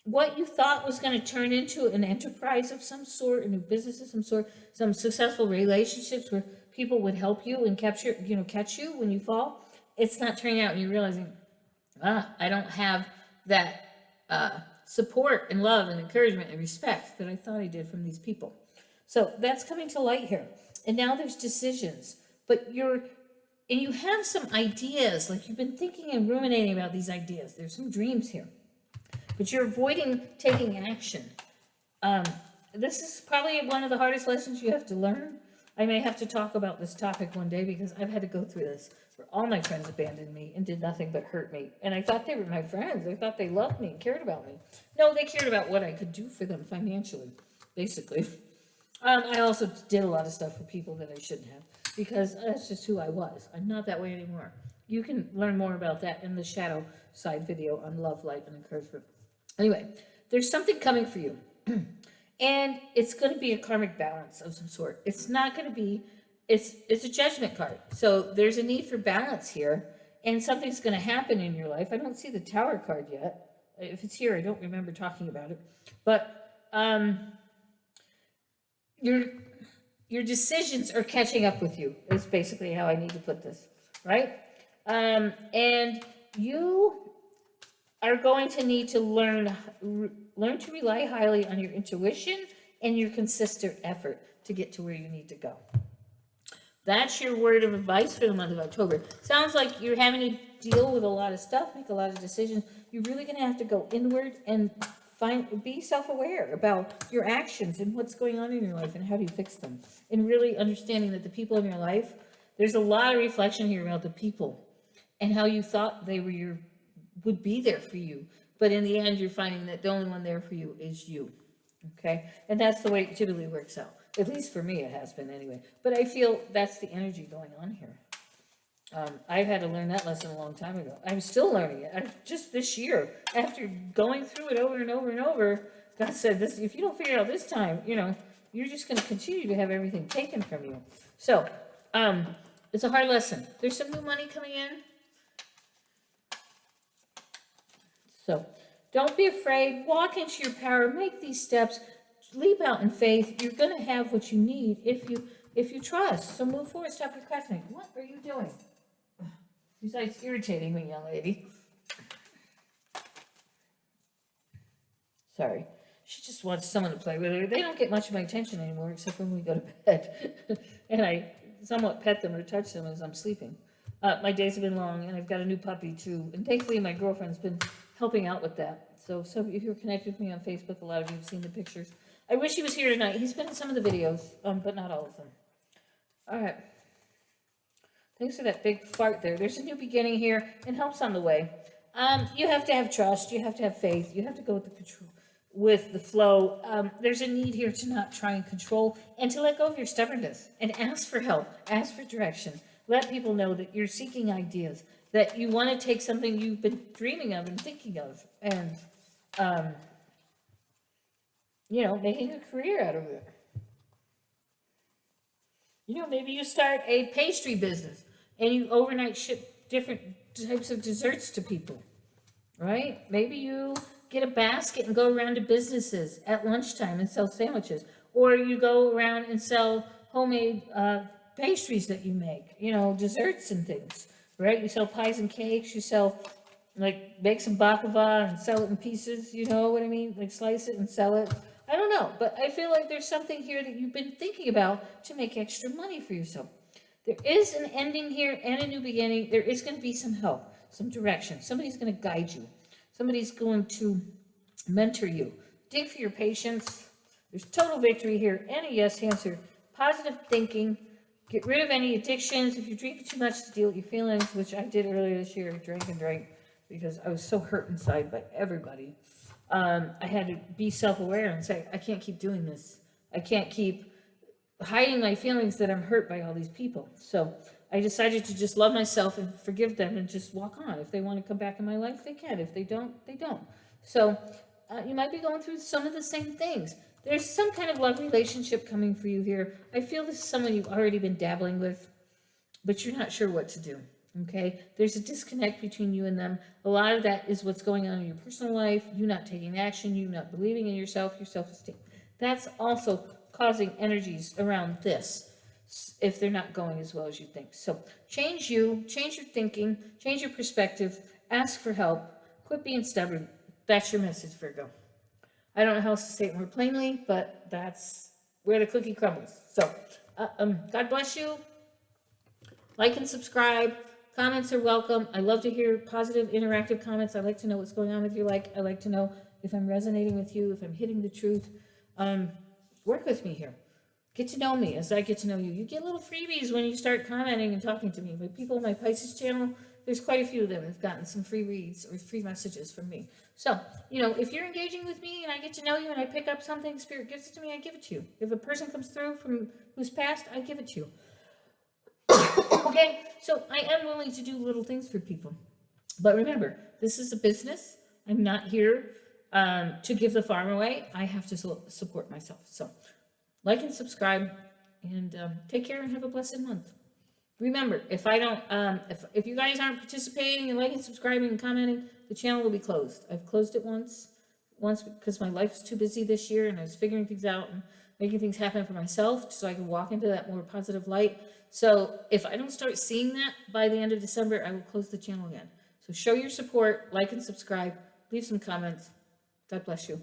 what you thought was going to turn into an enterprise of some sort, a new business of some sort, some successful relationships where people would help you and catch you when you fall, it's not turning out, and you're realizing, I don't have that support and love and encouragement and respect that I thought I did from these people. So that's coming to light here. And now there's decisions, but you have some ideas, like you've been thinking and ruminating about these ideas. There's some dreams here, but you're avoiding taking action. This is probably one of the hardest lessons you have to learn. I may have to talk about this topic one day because I've had to go through this, where all my friends abandoned me and did nothing but hurt me. And I thought they were my friends. I thought they loved me and cared about me. No, they cared about what I could do for them financially, basically. I also did a lot of stuff for people that I shouldn't have, because that's just who I was. I'm not that way anymore. You can learn more about that in the shadow side video on love, light, and encouragement. Anyway, there's something coming for you. And it's going to be a karmic balance of some sort. It's not going to be, it's a judgment card. So there's a need for balance here, and something's going to happen in your life. I don't see the Tower card yet. If it's here, I don't remember talking about it. But your decisions are catching up with you, is basically how I need to put this, right? And you are going to need to learn to rely highly on your intuition and your consistent effort to get to where you need to go. That's your word of advice for the month of October. Sounds like you're having to deal with a lot of stuff, make a lot of decisions. You're really going to have to go inward and be self-aware about your actions and what's going on in your life and how do you fix them. And really understanding that the people in your life, there's a lot of reflection here about the people and how you thought they would be there for you. But in the end, you're finding that the only one there for you is you. Okay? And that's the way it typically works out. At least for me, it has been anyway. But I feel that's the energy going on here. I've had to learn that lesson a long time ago. I'm still learning it. Just this year, after going through it over and over and over, God said, "This, if you don't figure it out this time, you're just going to continue to have everything taken from you." So, it's a hard lesson. There's some new money coming in. So, don't be afraid. Walk into your power. Make these steps. Leap out in faith. You're going to have what you need if you trust. So move forward. Stop procrastinating. What are you doing? Besides irritating me, young lady. Sorry. She just wants someone to play with her. They don't get much of my attention anymore, except when we go to bed. And I somewhat pet them or touch them as I'm sleeping. My days have been long, and I've got a new puppy, too. And thankfully, my girlfriend's been helping out with that. So if you're connected with me on Facebook, a lot of you have seen the pictures. I wish he was here tonight. He's been in some of the videos, but not all of them. All right. Thanks for that big fart there. There's a new beginning here, and help's on the way. You have to have trust. You have to have faith. You have to go with the flow. There's a need here to not try and control and to let go of your stubbornness and ask for help. Ask for direction. Let people know that you're seeking ideas, that you want to take something you've been dreaming of and thinking of, and making a career out of it. Maybe you start a pastry business and you overnight ship different types of desserts to people, right? Maybe you get a basket and go around to businesses at lunchtime and sell sandwiches, or you go around and sell homemade pastries that you make, desserts and things, right? You sell pies and cakes, you sell, make some baklava and sell it in pieces, you know what I mean? Like slice it and sell it. I don't know, but I feel like there's something here that you've been thinking about to make extra money for yourself. There is an ending here and a new beginning. There is going to be some help, some direction. Somebody's going to guide you. Somebody's going to mentor you. Dig for your patience. There's total victory here and a yes answer. Positive thinking. Get rid of any addictions. If you're drinking too much to deal with your feelings, which I did earlier this year, I drank and drank because I was so hurt inside by everybody. I had to be self-aware and say, I can't keep doing this. I can't keep hiding my feelings that I'm hurt by all these people. So I decided to just love myself and forgive them and just walk on. If they want to come back in my life, they can. If they don't, they don't. So you might be going through some of the same things. There's some kind of love relationship coming for you here. I feel this is someone you've already been dabbling with, but you're not sure what to do. Okay, there's a disconnect between you and them. A lot of that is what's going on in your personal life, you not taking action, you not believing in yourself, your self-esteem. That's also causing energies around this if they're not going as well as you think. So change you, change your thinking, change your perspective, ask for help, quit being stubborn. That's your message, Virgo. I don't know how else to say it more plainly, but that's where the cookie crumbles. So God bless you. Like and subscribe. Comments are welcome. I love to hear positive, interactive comments. I like to know what's going on with your life. I like to know if I'm resonating with you, if I'm hitting the truth. Work with me here. Get to know me as I get to know you. You get little freebies when you start commenting and talking to me. My people on my Pisces channel, there's quite a few of them have gotten some free reads or free messages from me. So, if you're engaging with me and I get to know you and I pick up something, Spirit gives it to me, I give it to you. If a person comes through from who's passed, I give it to you. Okay, so I am willing to do little things for people. But remember, this is a business. I'm not here to give the farm away. I have to support myself. So like and subscribe and take care and have a blessed month. Remember, if I don't, if you guys aren't participating and liking, subscribing, and commenting, the channel will be closed. I've closed it once because my life was too busy this year and I was figuring things out and making things happen for myself so I can walk into that more positive light. So if I don't start seeing that by the end of December, I will close the channel again. So show your support, like and subscribe, leave some comments. God bless you.